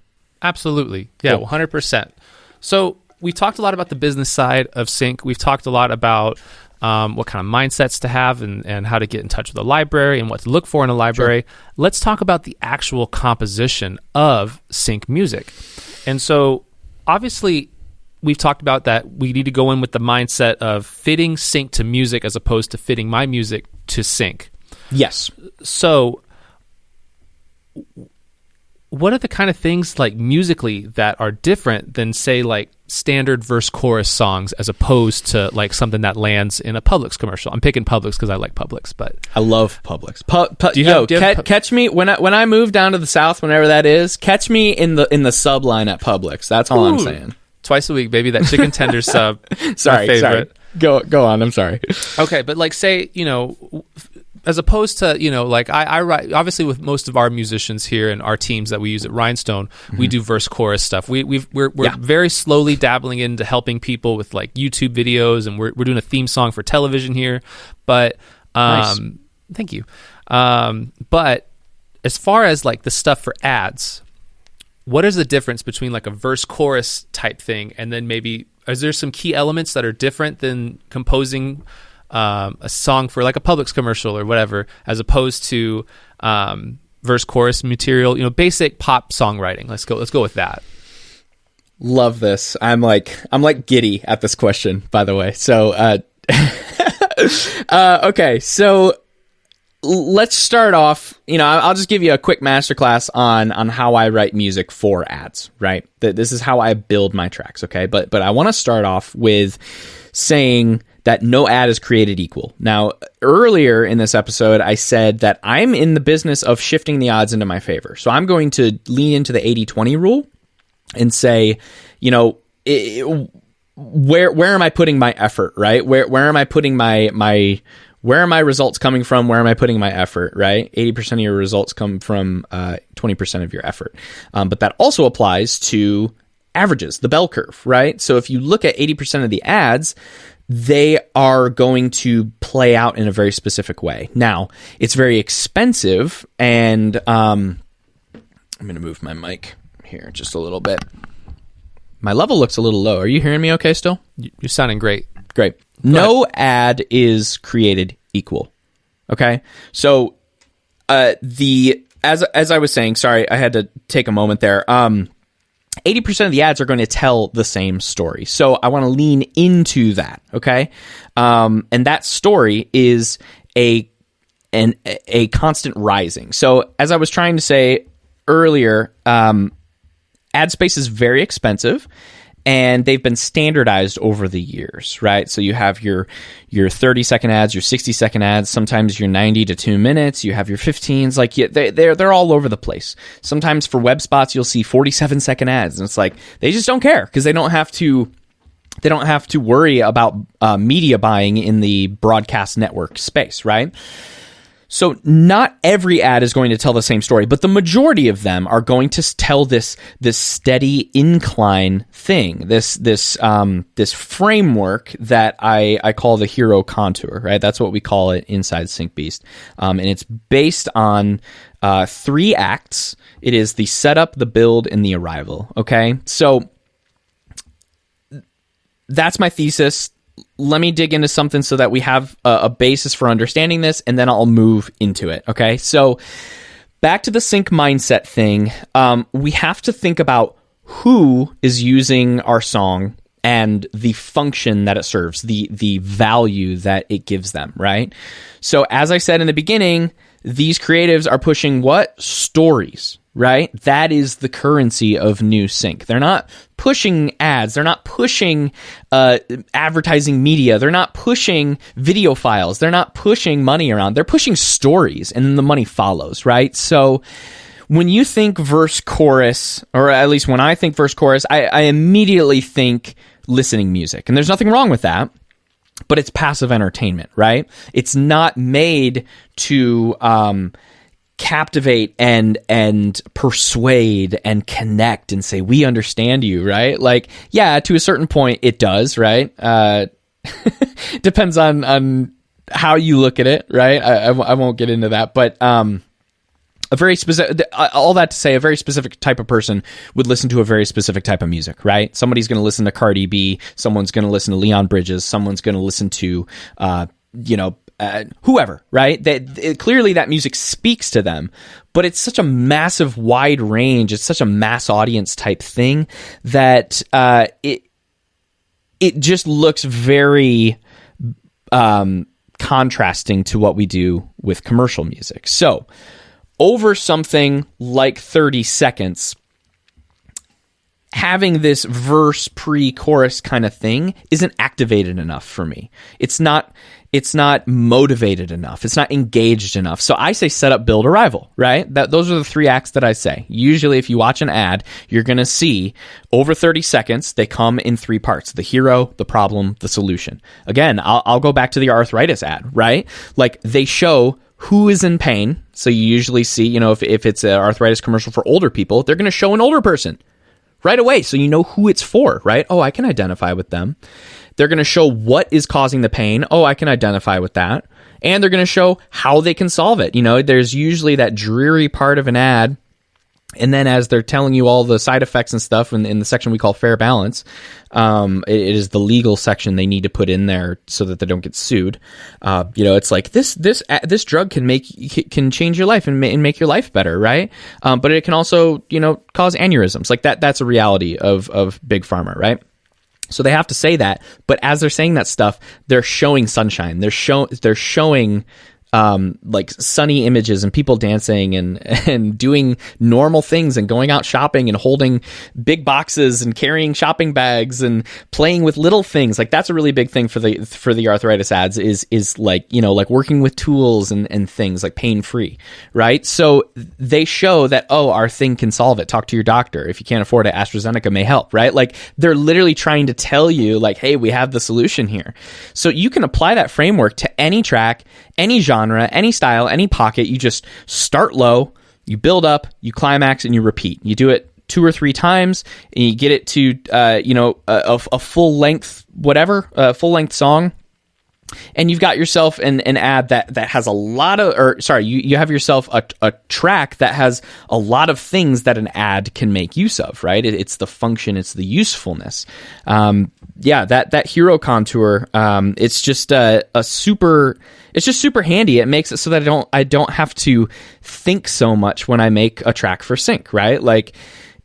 Absolutely, yeah, cool. 100%. So we talked a lot about the business side of Sync. We've talked a lot about what kind of mindsets to have and how to get in touch with a library and what to look for in a library. Sure. Let's talk about the actual composition of sync music. And so obviously we've talked about that we need to go in with the mindset of fitting sync to music as opposed to fitting my music to sync. Yes. So what are the kind of things like musically that are different than, say, like standard verse chorus songs as opposed to like something that lands in a Publix commercial? I'm picking Publix because I like Publix, but I love Publix. Catch me when I move down to the South, whenever that is. Catch me in the sub line at Publix. That's all I'm saying. Twice a week, baby. That chicken tender sub. Sorry. Go on. I'm sorry. Okay, but like say as opposed to, like I write, obviously with most of our musicians here and our teams that we use at Rhynestone, we do verse chorus stuff. We're very slowly dabbling into helping people with like YouTube videos, and we're doing a theme song for television here. But nice. Thank you. But as far as like the stuff for ads, what is the difference between like a verse chorus type thing and then maybe is there some key elements that are different than composing a song for like a Publix commercial or whatever, as opposed to verse chorus material, basic pop songwriting? Let's go with that. Love this. I'm like giddy at this question, by the way. So okay, so let's start off. I'll just give you a quick masterclass on how I write music for ads, right? This is how I build my tracks, okay? But I want to start off with saying that no ad is created equal. Now, earlier in this episode, I said that I'm in the business of shifting the odds into my favor. So I'm going to lean into the 80-20 rule and say, where am I putting my effort, right? Where am I putting where are my results coming from? Where am I putting my effort, right? 80% of your results come from 20% of your effort. But that also applies to averages, the bell curve, right? So if you look at 80% of the ads, they are going to play out in a very specific way. Now, it's very expensive, and I'm going to move my mic here just a little bit. My level looks a little low. Are you hearing me okay still? You're sounding great. Great. No ad is created equal. Okay? So as I was saying, sorry, I had to take a moment there. 80% of the ads are going to tell the same story. So I want to lean into that, okay? And that story is a constant rising. So as I was trying to say earlier, ad space is very expensive, and they've been standardized over the years, right? So you have your 30-second ads, your 60-second ads, sometimes your 90 to 2 minutes, you have your 15s, like they're all over the place. Sometimes for web spots, you'll see 47-second ads, and it's like they just don't care because they don't have to worry about media buying in the broadcast network space, right? So not every ad is going to tell the same story, but the majority of them are going to tell this steady incline thing, this framework that I call the hero contour, right? That's what we call it inside Syncbeast, and it's based on 3 acts. It is the setup, the build, and the arrival. Okay, so that's my thesis. Let me dig into something so that we have a basis for understanding this, and then I'll move into it, okay? So back to the sync mindset thing, we have to think about who is using our song and the function that it serves, the value that it gives them, right? So as I said in the beginning, these creatives are pushing what? Stories, right? That is the currency of new sync. They're not pushing ads. They're not pushing advertising media. They're not pushing video files. They're not pushing money around. They're pushing stories, and then the money follows, right? So when you think verse chorus, or at least when I think verse chorus, I immediately think listening music. And there's nothing wrong with that, but it's passive entertainment, right? It's not made to captivate and persuade and connect and say, we understand you, right? Like, yeah, to a certain point it does, right? Depends on how you look at it, right? I won't get into that, but a very specific, all that to say, a very specific type of person would listen to a very specific type of music, right? Somebody's going to listen to Cardi B, someone's going to listen to Leon Bridges, someone's going to listen to whoever, right? Clearly that music speaks to them, but it's such a massive, wide range. It's such a mass audience type thing that it just looks very contrasting to what we do with commercial music. So over something like 30 seconds, having this verse pre-chorus kind of thing isn't activated enough for me. It's not motivated enough. It's not engaged enough. So I say set up, build, arrival, right? Those are the 3 acts that I say. Usually if you watch an ad, you're going to see over 30 seconds, they come in 3 parts: the hero, the problem, the solution. Again, I'll go back to the arthritis ad, right? Like they show who is in pain. So you usually see, if it's an arthritis commercial for older people, they're going to show an older person right away. So you know who it's for, right? Oh, I can identify with them. They're going to show what is causing the pain. Oh, I can identify with that. And they're going to show how they can solve it. There's usually that dreary part of an ad. And then as they're telling you all the side effects and stuff in the section we call fair balance, it is the legal section they need to put in there so that they don't get sued. It's like this drug can change your life and make your life better, right? But it can also, cause aneurysms. Like that's a reality of big pharma, right? So they have to say that, but as they're saying that stuff, they're showing sunshine. They're showing like sunny images and people dancing and doing normal things and going out shopping and holding big boxes and carrying shopping bags and playing with little things. Like that's a really big thing for the arthritis ads is like, like working with tools and things like pain free, right? So they show that, oh, our thing can solve it. Talk to your doctor. If you can't afford it, AstraZeneca may help, right? Like they're literally trying to tell you like, hey, we have the solution here. So you can apply that framework to any track, any genre, any style, any pocket. You just start low, you build up, you climax, and you repeat. You do it 2 or 3 times, and you get it to a full length full length song. and you've got yourself an ad that has a lot of, or sorry, you have yourself a track that has a lot of things that an ad can make use of, right? It's the function, it's the usefulness. That hero contour, it's just it's just super handy. It makes it so that I don't have to think so much when I make a track for sync, right? Like,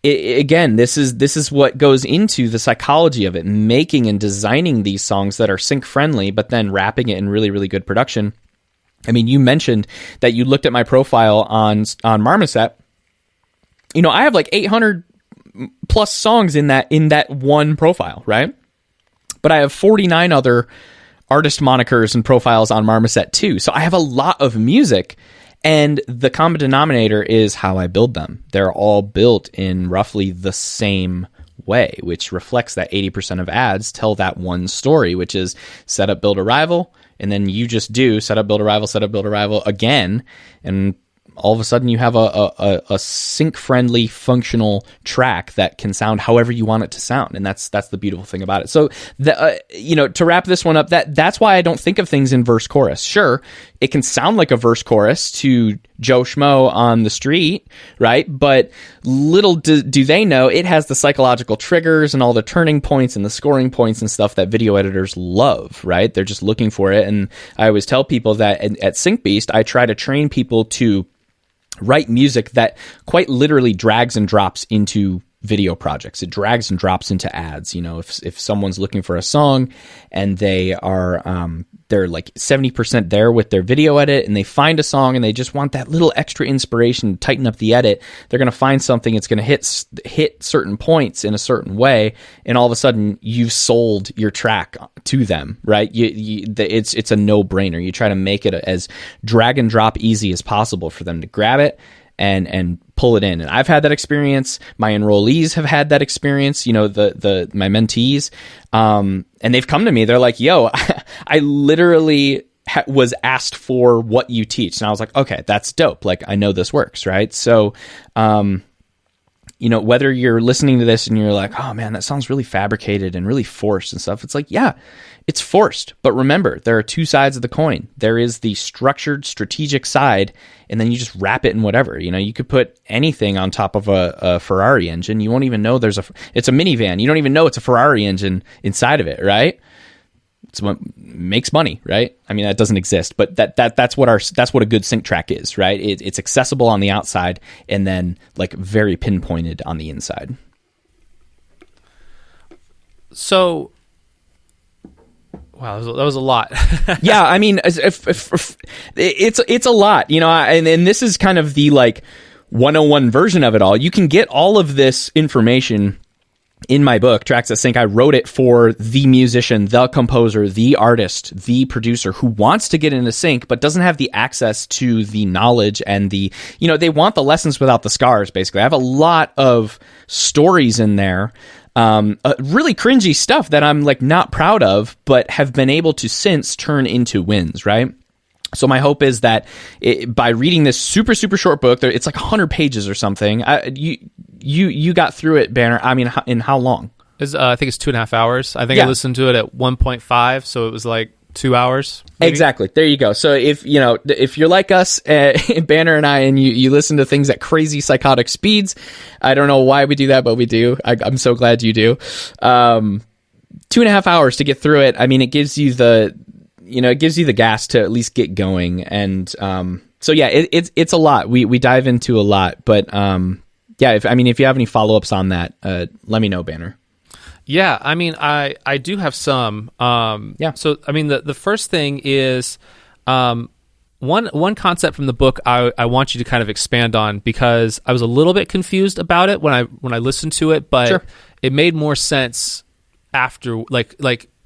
again, this is what goes into the psychology of it, making and designing these songs that are sync friendly, but then wrapping it in really, really good production. I mean, you mentioned that you looked at my profile on Marmoset. You know, I have like 800 plus songs in that one profile, right? But I have 49 other artist monikers and profiles on Marmoset too. So I have a lot of music. And the common denominator is how I build them. They're all built in roughly the same way, which reflects that 80% of ads tell that one story, which is set up, build, arrival, and then you just do set up, build, arrival again, and all of a sudden you have a sync-friendly, functional track that can sound however you want it to sound, and that's the beautiful thing about it. So, to wrap this one up, that's why I don't think of things in verse-chorus. Sure, it can sound like a verse-chorus to Joe Schmo on the street, right? But little do they know, it has the psychological triggers and all the turning points and the scoring points and stuff that video editors love, right? They're just looking for it, and I always tell people that at Syncbeast, I try to train people to write music that quite literally drags and drops into video projects. It drags and drops into ads. You know, if someone's looking for a song and they are they're like 70% there with their video edit, and they find a song and they just want that little extra inspiration to tighten up the edit, they're going to find something. It's going to hit certain points in a certain way, and all of a sudden you've sold your track to them, right? It's a no-brainer. You try to make it as drag and drop easy as possible for them to grab it and pull it in. And I've had that experience. My enrollees have had that experience, you know, my mentees. And they've come to me, they're like, yo, I literally was asked for what you teach. And I was like, okay, that's dope. Like, I know this works, right? So, whether you're listening to this and you're like, oh man, that sounds really fabricated and really forced and stuff. It's like, yeah, it's forced. But remember, there are two sides of the coin. There is the structured, strategic side, and then you just wrap it in whatever. You know, you could put anything on top of a Ferrari engine. You won't even know it's a minivan. You don't even know it's a Ferrari engine inside of it, right? It's what makes money, right? I mean, that doesn't exist, but that's what a good sync track is, right? It's accessible on the outside and then like very pinpointed on the inside. So, wow, that was a lot. Yeah, I mean, it's a lot, you know, and this is kind of the like 101 version of it all. You can get all of this information in my book, Tracks That Sync. I wrote it for the musician, the composer, the artist, the producer who wants to get into sync but doesn't have the access to the knowledge and they want the lessons without the scars, basically. I have a lot of stories in there, really cringy stuff that I'm like not proud of, but have been able to since turn into wins, right? So my hope is that by reading this super, super short book, it's like 100 pages or something. You got through it, Banner. I mean, in how long? I think it's 2.5 hours. I think I listened to it at 1.5, so it was like 2 hours. Maybe. Exactly. There you go. So if you're like us, Banner and I, and you listen to things at crazy psychotic speeds, I don't know why we do that, but we do. I'm so glad you do. 2.5 hours to get through it. I mean, it gives you the gas to at least get going. And so yeah, it's a lot. We dive into a lot, but yeah, if you have any follow-ups on that, let me know, Banner. Yeah, I mean, I do have some. Yeah. So, I mean, the first thing is one concept from the book I want you to kind of expand on, because I was a little bit confused about it when I listened to it, but sure, it made more sense after, like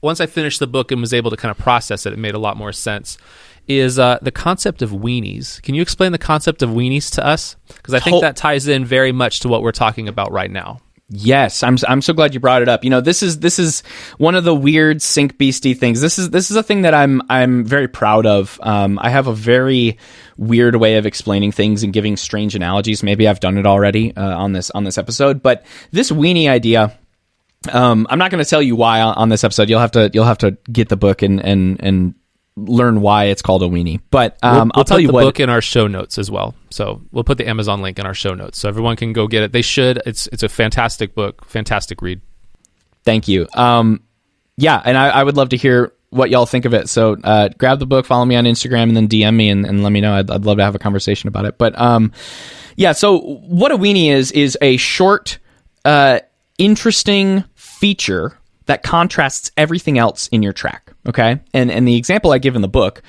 once I finished the book and was able to kind of process it, it made a lot more sense. Is the concept of weenies. Can you explain the concept of weenies to us? Because I think that ties in very much to what we're talking about right now. Yes, I'm so glad you brought it up. You know, this is one of the weird Syncbeasty things. This is a thing that I'm very proud of. I have a very weird way of explaining things and giving strange analogies. Maybe I've done it already on this episode, but this weenie idea. I'm not going to tell you why on this episode. You'll have to get the book and learn why it's called a weenie. But we'll I'll tell you put what. the book in our show notes as well. So we'll put the Amazon link in our show notes so everyone can go get it. They should. It's a fantastic book, fantastic read. Thank you. Yeah, and I would love to hear what y'all think of it. So grab the book, follow me on Instagram, and then DM me and let me know. I'd love to have a conversation about it. But yeah, so what a weenie is a short, interesting feature that contrasts everything else in your track. Okay, and the example I give in the book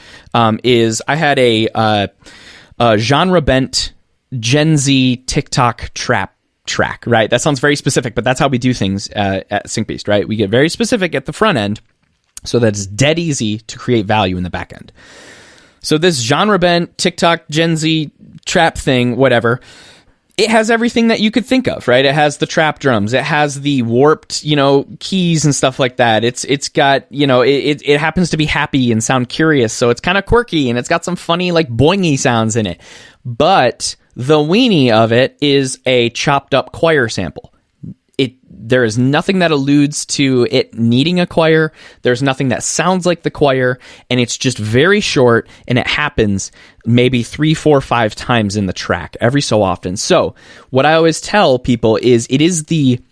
is I had a genre bent Gen Z TikTok trap track. Right, that sounds very specific, but that's how we do things at Syncbeast. Right, we get very specific at the front end, so that it's dead easy to create value in the back end. So this genre bent TikTok Gen Z trap thing, whatever, it has everything that you could think of, right? It has the trap drums, it has the warped, keys and stuff like that. It's got, it happens to be happy and sound curious, so it's kind of quirky and it's got some funny like boingy sounds in it. But the weenie of it is a chopped up choir sample. There is nothing that alludes to it needing a choir. There's nothing that sounds like the choir, and it's just very short, and it happens maybe 3, 4, 5 times in the track every so often. So what I always tell people is it is the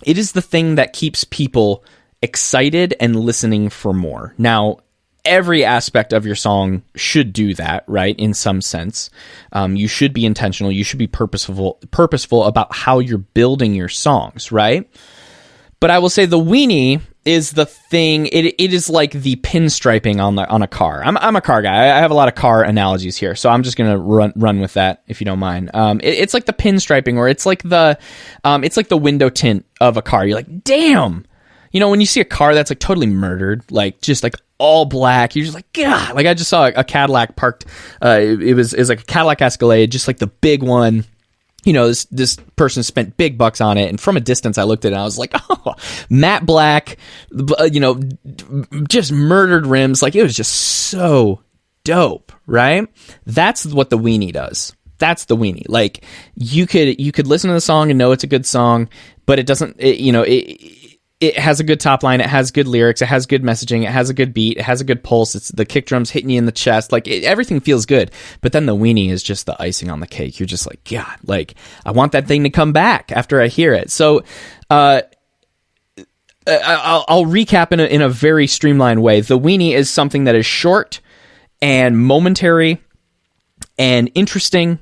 thing that keeps people excited and listening for more. Now, every aspect of your song should do that, right? In some sense, you should be intentional. You should be purposeful about how you're building your songs, right? But I will say the weenie is the thing. It is like the pinstriping on a car. I'm a car guy. I have a lot of car analogies here, so I'm just gonna run with that if you don't mind. It's like the pinstriping, or it's like the window tint of a car. You're like, damn. When you see a car that's like totally murdered, like just like all black, you're just like, God. Like I just saw a Cadillac parked. It was like a Cadillac Escalade, just like the big one. This person spent big bucks on it, and from a distance I looked at it and I was like, oh, matte black, just murdered rims. Like it was just so dope, right? That's what the weenie does. That's the weenie. Like you could listen to the song and know it's a good song, but it doesn't. It has a good top line. It has good lyrics. It has good messaging. It has a good beat. It has a good pulse. It's the kick drums hitting you in the chest. Like everything feels good. But then the weenie is just the icing on the cake. You're just like, God, like I want that thing to come back after I hear it. So I'll recap in a very streamlined way. The weenie is something that is short and momentary and interesting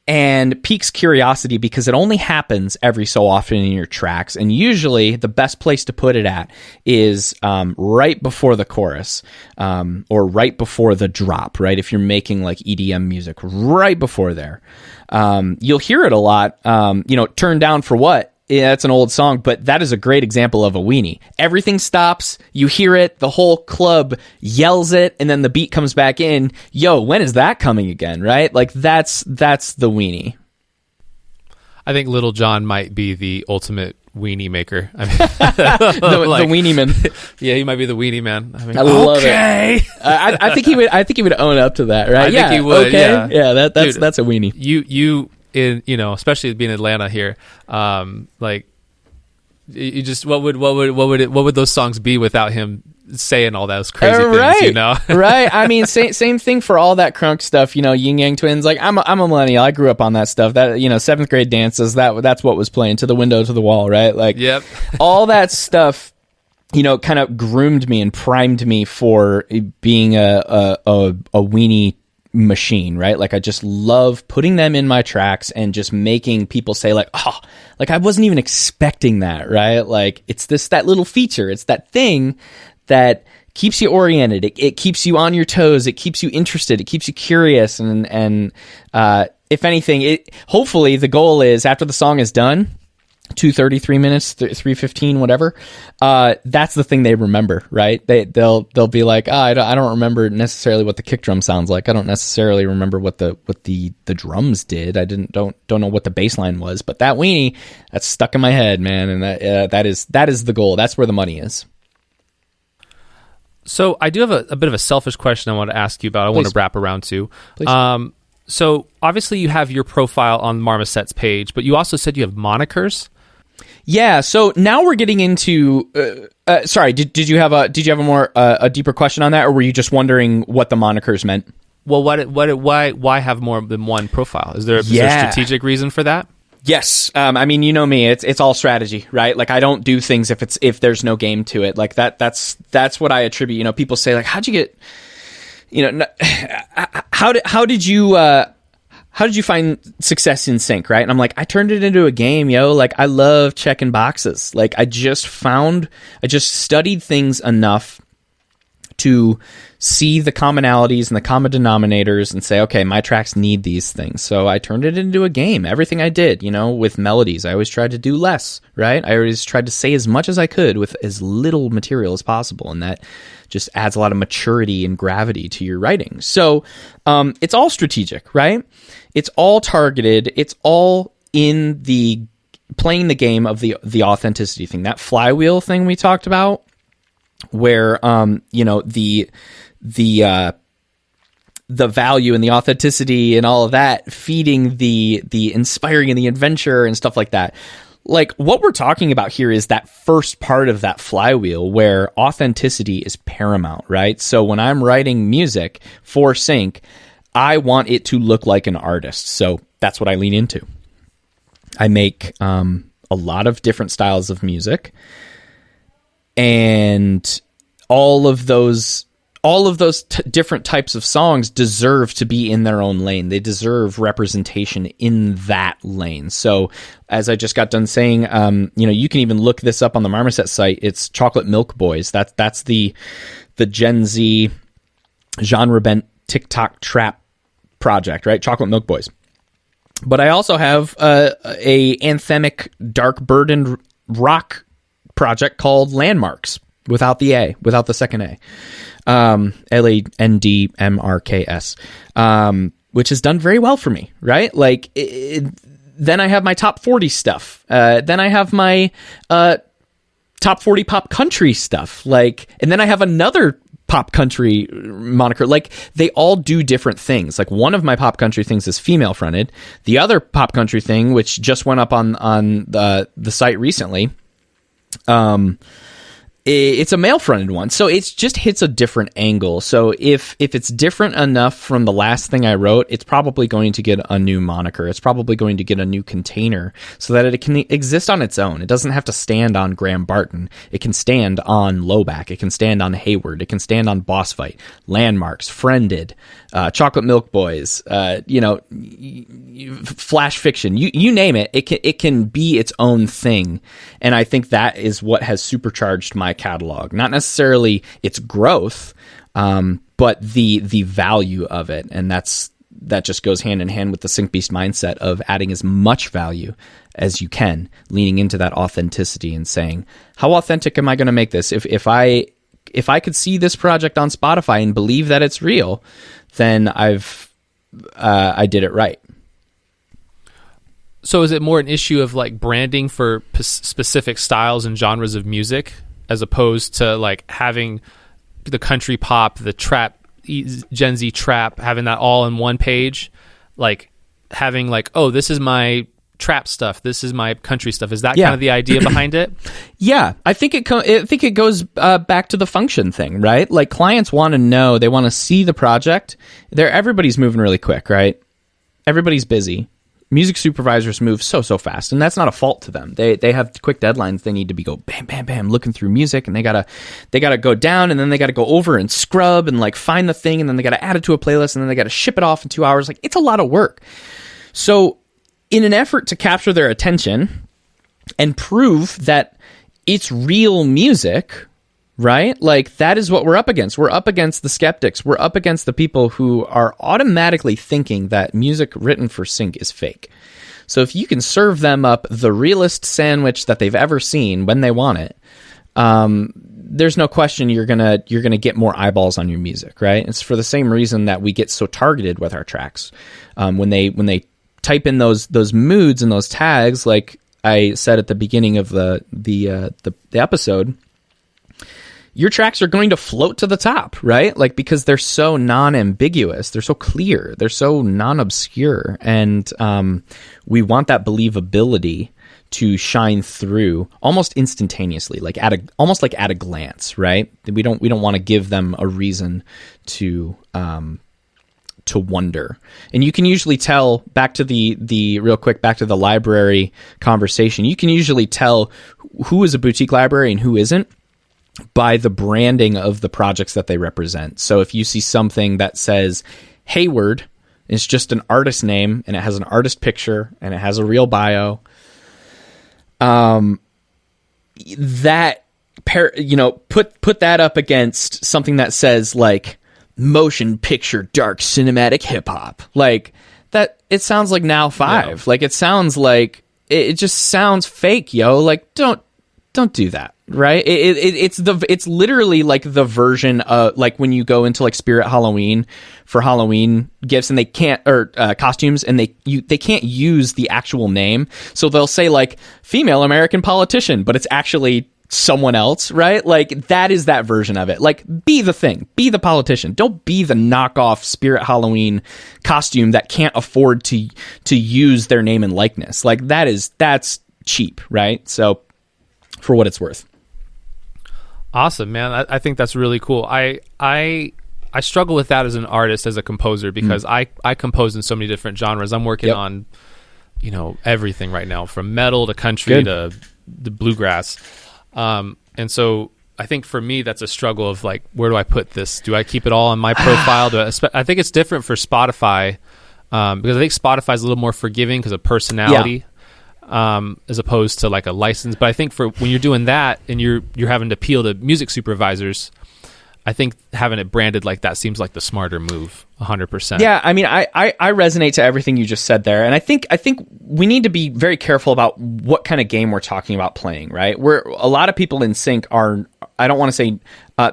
and piques curiosity because it only happens every so often in your tracks. And usually the best place to put it at is right before the chorus or right before the drop, right? If you're making like EDM music, right before there. You'll hear it a lot, Turn Down for What? Yeah, that's an old song, but that is a great example of a weenie. Everything stops, you hear it, the whole club yells it, and then the beat comes back in. Yo, when is that coming again, right? Like that's the weenie. I think Little John might be the ultimate weenie maker. I mean, the weenie man. Yeah, he might be the weenie man. I love it. I think he would own up to that, right? I think he would. Okay. Yeah, that's Dude, that's a weenie. You especially being in Atlanta here, like you just what would those songs be without him saying all those crazy things, Right. I mean, same thing for all that crunk stuff, Yin Yang Twins. Like I'm a millennial. I grew up on that stuff. That 7th grade dances, that's what was playing, To the Window, to the Wall, right? Like yep. all that stuff, kind of groomed me and primed me for being a weenie machine, right? Like I just love putting them in my tracks and just making people say like, oh, like I wasn't even expecting that, right? Like it's that little feature. It's that thing that keeps you oriented. It keeps you on your toes. It keeps you interested. It keeps you curious. And if anything, hopefully the goal is after the song is done, 2:30, 3 minutes, 3:15, whatever. That's the thing they remember, right? They'll be like, I don't remember necessarily what the kick drum sounds like. I don't necessarily remember what the drums did. I don't know what the bass line was, but that weenie, that's stuck in my head, man. And that is the goal. That's where the money is. So I do have a bit of a selfish question I want to ask you about. I want to wrap around to. So obviously you have your profile on Marmoset's page, but you also said you have monikers. Yeah. So now we're getting into. Sorry. Did you have a more a deeper question on that, or were you just wondering what the monikers meant? Well, why have more than one profile? Is there a strategic reason for that? Yes. I mean, you know me, it's all strategy, right? Like, I don't do things if there's no game to it. Like that's what I attribute. You know, people say like, how'd you get, you know, how did you find success in Sync, right? And I'm like, I turned it into a game, yo. Like, I love checking boxes. Like, I just studied things enough to see the commonalities and the common denominators and say, okay, my tracks need these things. So I turned it into a game. Everything I did, you know, with melodies, I always tried to do less, right? I always tried to say as much as I could with as little material as possible. And that just adds a lot of maturity and gravity to your writing. So it's all strategic, right? It's all targeted. It's all in the playing the game of the authenticity thing. That flywheel thing we talked about, where you know, the value and the authenticity and all of that feeding the inspiring and the adventure and stuff like that. Like, what we're talking about here is that first part of that flywheel where authenticity is paramount, right? So when I'm writing music for Sync, I want it to look like an artist. So that's what I lean into. I make a lot of different styles of music, and all of those different types of songs deserve to be in their own lane. They deserve representation in that lane. So, as I just got done saying, you know, you can even look this up on the Marmoset site. It's Chocolate Milk Boys. That's the Gen Z genre bent TikTok trap project, right? Chocolate Milk Boys. But I also have a anthemic, dark burdened rock project called Landmarks, without the second A. Landmarks, which has done very well for me, right? Like, then I have my top 40 stuff. Then I have my top 40 pop country stuff. Like, and then I have another pop country moniker. Like, they all do different things. Like, one of my pop country things is female fronted. The other pop country thing, which just went up on the site recently, it's a male-fronted one, so it just hits a different angle. So if it's different enough from the last thing I wrote, it's probably going to get a new moniker. It's probably going to get a new container so that it can exist on its own. It doesn't have to stand on Graham Barton. It can stand on Lowback. It can stand on Hayward. It can stand on Boss Fight, Landmarks, Friended, Chocolate Milk Boys, you know, Flash Fiction. You name it. It can be its own thing, and I think that is what has supercharged my catalog. Not necessarily its growth, but the value of it, and that just goes hand in hand with the Syncbeast mindset of adding as much value as you can, leaning into that authenticity and saying, how authentic am I going to make this? If I could see this project on Spotify and believe that it's real, then I did it right. So is it more an issue of like branding for specific styles and genres of music, as opposed to like having the country pop, the trap, Gen Z trap, having that all in one page, like having like, oh, this is my trap stuff, this is my country stuff? Is that kind of the idea behind it? Yeah, I think it goes back to the function thing, right? Like, clients want to know, they want to see the project. Everybody's moving really quick, right? Everybody's busy. Music supervisors move so fast, and that's not a fault to them. They have quick deadlines. They need to be go bam, bam, bam, looking through music, and they gotta go down, and then they gotta go over and scrub and like find the thing, and then they gotta add it to a playlist, and then they gotta ship it off in 2 hours. Like, it's a lot of work. So, in an effort to capture their attention and prove that it's real music, right? Like, that is what we're up against. We're up against the skeptics. We're up against the people who are automatically thinking that music written for Sync is fake. So if you can serve them up the realest sandwich that they've ever seen when they want it, there's no question you're gonna get more eyeballs on your music, right? It's for the same reason that we get so targeted with our tracks. When they type in those moods and those tags, like I said at the beginning of the episode, your tracks are going to float to the top, right? Like, because they're so non-ambiguous, they're so clear, they're so non-obscure, and we want that believability to shine through almost instantaneously, like almost like at a glance, right? We don't want to give them a reason to wonder. And you can usually tell, back to the real quick, back to the library conversation, you can usually tell who is a boutique library and who isn't by the branding of the projects that they represent. So if you see something that says Hayward, it's just an artist name and it has an artist picture and it has a real bio, that put that up against something that says like motion picture dark cinematic hip hop, like that, it sounds like Now 5. Yeah. Like it sounds like it just sounds fake, yo. Like don't do that, right? It's literally like the version of like when you go into like Spirit Halloween for Halloween gifts and they can't, or costumes, and they can't use the actual name, so they'll say like female American politician, but it's actually someone else, right? Like that is that version of it. Like, be the thing, be the politician. Don't be the knockoff Spirit Halloween costume that can't afford to use their name and likeness. Like that's cheap, right? So for what it's worth. Awesome, man. I think that's really cool. I struggle with that as an artist, as a composer, because I compose in so many different genres. I'm working on, everything right now, from metal to country to the bluegrass. And so I think for me, that's a struggle of like, where do I put this? Do I keep it all on my profile? I think it's different for Spotify, because I think Spotify is a little more forgiving because of personality, as opposed to like a license. But I think for when you're doing that and you're having to appeal to music supervisors, I think having it branded like that seems like the smarter move, 100%. Yeah, I mean, I resonate to everything you just said there, and I think we need to be very careful about what kind of game we're talking about playing, right? Where a lot of people in sync are, I don't want to say,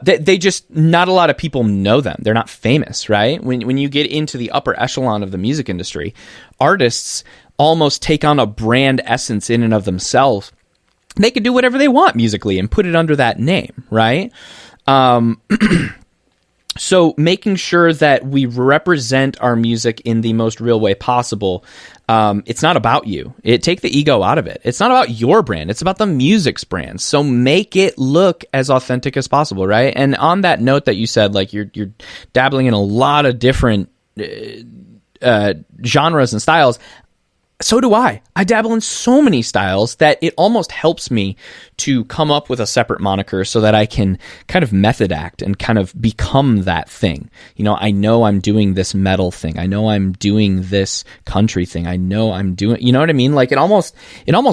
they just, not a lot of people know them. They're not famous, right? When you get into the upper echelon of the music industry, artists almost take on a brand essence in and of themselves. They could do whatever they want musically and put it under that name, right? So making sure that we represent our music in the most real way possible. It's not about you. Take the ego out of it. It's not about your brand. It's about the music's brand. So make it look as authentic as possible, right? And on that note that you said, like you're dabbling in a lot of different genres and styles. So do I. I dabble in so many styles that it almost helps me to come up with a separate moniker so that I can kind of method act and kind of become that thing. I know I'm doing this metal thing. I know I'm doing this country thing. I know I'm doing, you know what I mean? Like it almost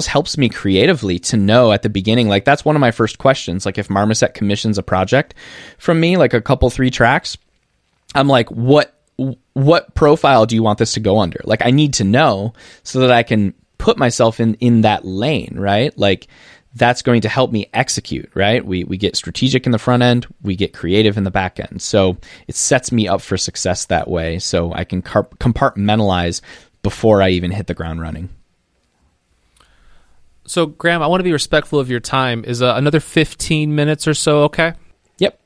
helps me creatively to know at the beginning, like that's one of my first questions. Like if Marmoset commissions a project from me, like a couple, 3 tracks, I'm like, what profile do you want this to go under? Like I need to know so that I can put myself in that lane, right? Like that's going to help me execute, right? We get strategic in the front end, we get creative in the back end. So it sets me up for success that way, so I can compartmentalize before I even hit the ground running. So Graham, I want to be respectful of your time. Is another 15 minutes or so okay? Yep.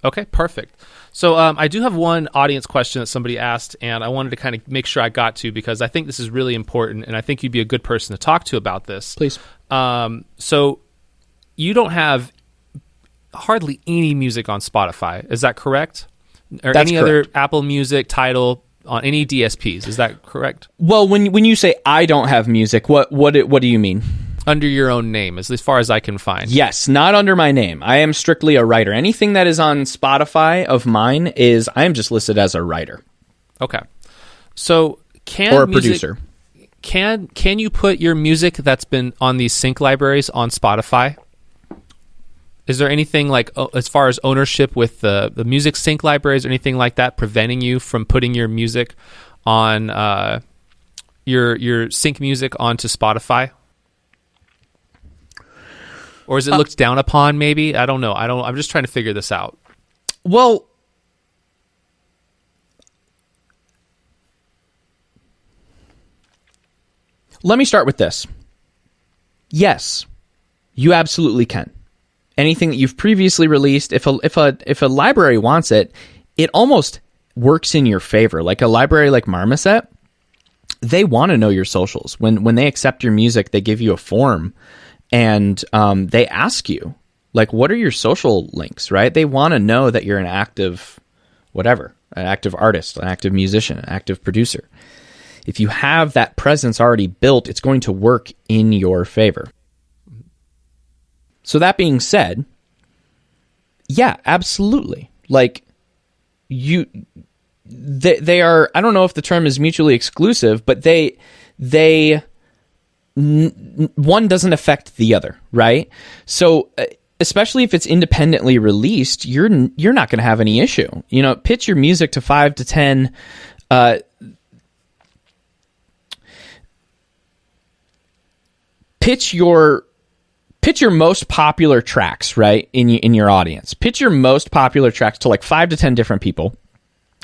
Okay, perfect. So I do have one audience question that somebody asked, and I wanted to kind of make sure I got to, because I think this is really important, and I think you'd be a good person to talk to about this. Please. So you don't have hardly any music on Spotify, is that correct? Or That's any correct. Other Apple Music, Tidal, on any DSPs, is that correct? Well, when you say I don't have music, what do you mean? Under your own name, as far as I can find. Yes, not under my name. I am strictly a writer. Anything that is on Spotify of mine I am just listed as a writer. Okay. So or a producer. Can you put your music that's been on these sync libraries on Spotify? Is there anything like as far as ownership with the music sync libraries or anything like that preventing you from putting your music on your sync music onto Spotify? Or is it looked down upon, maybe? I don't know. I'm just trying to figure this out. Well, let me start with this. Yes, you absolutely can. anything that you've previously released. If a library wants it, it almost works in your favor. Like a library like Marmoset, they want to know your socials. When they accept your music, they give you a form, and they ask you, like, what are your social links, right? They want to know that you're an active whatever, an active artist, an active musician, an active producer. If you have that presence already built, it's going to work in your favor. So that being said, yeah, absolutely. Like, they are, I don't know if the term is mutually exclusive, but one doesn't affect the other, right? So especially if it's independently released, you're not going to have any issue. You know, pitch your music to 5 to 10 pitch your most popular tracks, right, in your audience. Pitch your most popular tracks to like 5 to 10 different people.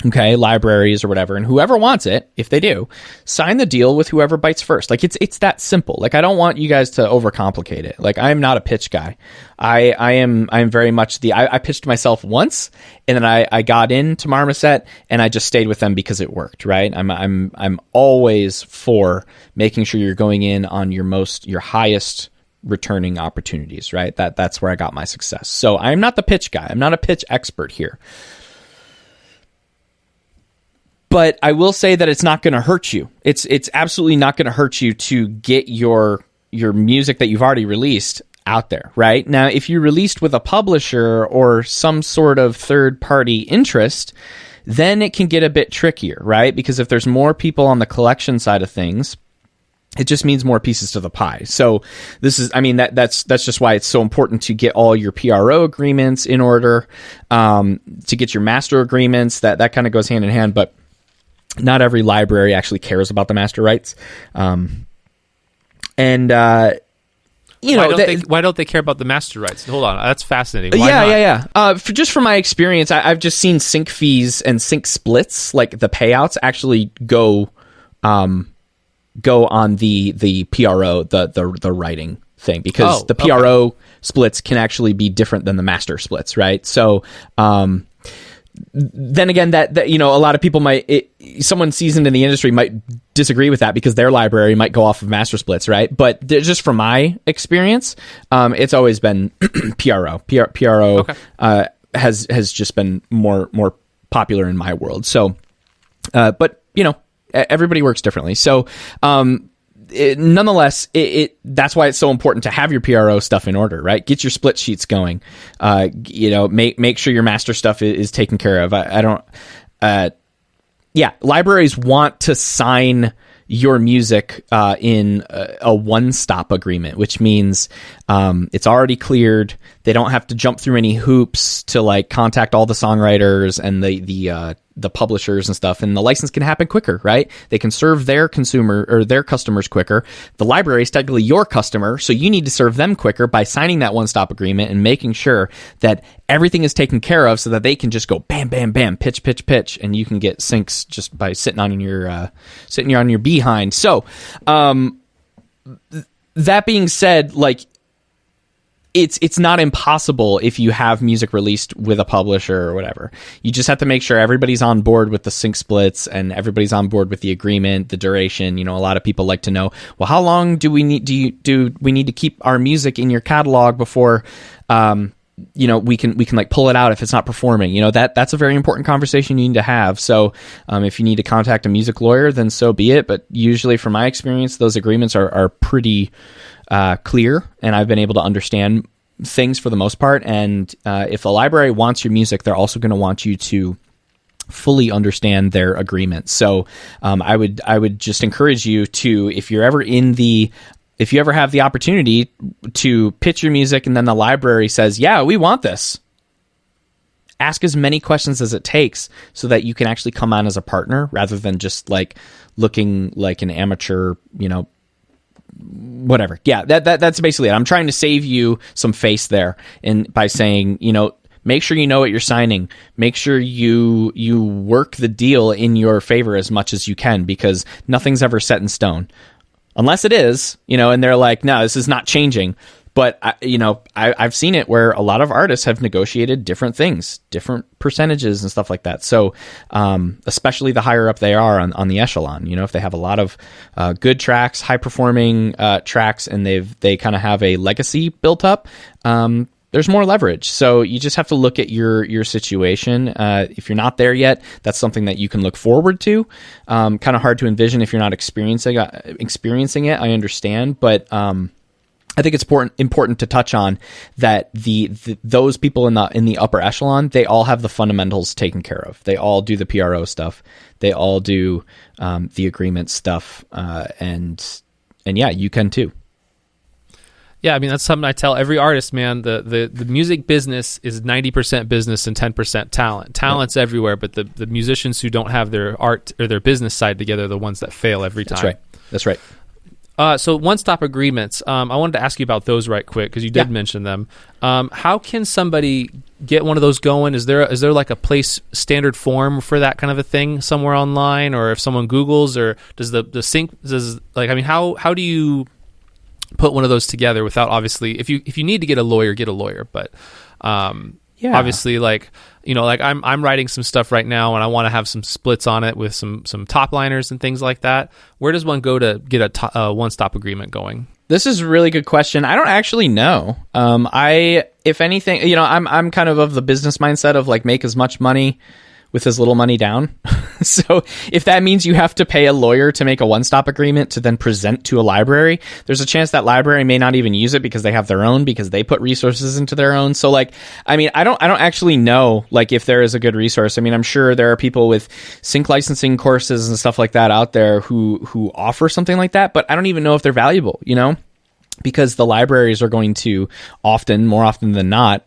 Okay, libraries or whatever, and whoever wants it, if they do, sign the deal with whoever bites first. Like it's that simple. Like I don't want you guys to overcomplicate it. Like I'm not a pitch guy. I'm very much I pitched myself once, and then I got into Marmoset, and I just stayed with them because it worked. Right? I'm always for making sure you're going in on your highest returning opportunities. Right? That's where I got my success. So I'm not the pitch guy. I'm not a pitch expert here. But I will say that it's not going to hurt you. It's absolutely not going to hurt you to get your music that you've already released out there, right? Now, if you released with a publisher or some sort of third-party interest, then it can get a bit trickier, right? Because if there's more people on the collection side of things, it just means more pieces to the pie. So this is, I mean, that's just why it's so important to get all your PRO agreements in order, to get your master agreements. That kind of goes hand in hand, but not every library actually cares about the master rights. Why don't they care about the master rights? Hold on, that's fascinating. Why not? Just from my experience, I've just seen sync fees and sync splits, like the payouts, actually go on the PRO, the writing thing, because the PRO splits can actually be different than the master splits, right? So then again, that a lot of people someone seasoned in the industry might disagree with that because their library might go off of master splits, right? But just from my experience, it's always been PRO. PRO has just been more popular in my world. So, but everybody works differently. So, nonetheless, that's why it's so important to have your PRO stuff in order, right? Get your split sheets going. Make sure your master stuff is taken care of. Libraries want to sign your music in a one-stop agreement, which means it's already cleared. They don't have to jump through any hoops to like contact all the songwriters and the publishers and stuff, and the license can happen quicker, right? They can serve their consumer or their customers quicker. The library is technically your customer, so you need to serve them quicker by signing that one-stop agreement and making sure that everything is taken care of so that they can just go bam, bam, bam, pitch, pitch, pitch, and you can get syncs just by sitting on your behind. So, that being said, like, it's not impossible if you have music released with a publisher or whatever. You just have to make sure everybody's on board with the sync splits and everybody's on board with the agreement, the duration. A lot of people like to know, well, how long do we need to keep our music in your catalog before we can like pull it out if it's not performing. That's a very important conversation you need to have. So if you need to contact a music lawyer, then so be it. But usually, from my experience, those agreements are pretty clear, and I've been able to understand things for the most part. And if a library wants your music, they're also going to want you to fully understand their agreement. So I would just encourage you to, if you ever have the opportunity to pitch your music and then the library says, yeah, we want this, ask as many questions as it takes so that you can actually come on as a partner rather than just like looking like an amateur, whatever. Yeah, that's basically it. I'm trying to save you some face there, and by saying, make sure you know what you're signing. Make sure you work the deal in your favor as much as you can, because nothing's ever set in stone. Unless it is, and they're like, no, this is not changing. But I've seen it where a lot of artists have negotiated different things, different percentages and stuff like that. So especially the higher up they are on the echelon, if they have a lot of good tracks, high performing tracks, and they kind of have a legacy built up, there's more leverage. So you just have to look at your situation. If you're not there yet, that's something that you can look forward to. Kind of hard to envision if you're not experiencing it. I understand, but I think it's important to touch on that those people in the upper echelon, they all have the fundamentals taken care of. They all do the PRO stuff. They all do the agreement stuff, and yeah, you can too. Yeah, I mean, that's something I tell every artist, man. The music business is 90% business and 10% talent. Talent's everywhere, but the musicians who don't have their art or their business side together are the ones that fail every time. That's right. So one-stop agreements, I wanted to ask you about those right quick because you did mention them. How can somebody get one of those going? Is there like a place standard form for that kind of a thing somewhere online, or if someone Googles, or does the sync how do you put one of those together without, obviously, if you need to get a lawyer, get a lawyer, but obviously, I'm writing some stuff right now and I want to have some splits on it with some top liners and things like that. Where does one go to get a one-stop agreement going? This is a really good question. I don't actually know. If anything, I'm kind of the business mindset of like make as much money with as little money down. So if that means you have to pay a lawyer to make a one-stop agreement to then present to a library, there's a chance that library may not even use it because they have their own, because they put resources into their own. So I don't actually know if there is a good resource. I mean, I'm sure there are people with sync licensing courses and stuff like that out there who offer something like that, but I don't even know if they're valuable, because the libraries are going to more often than not,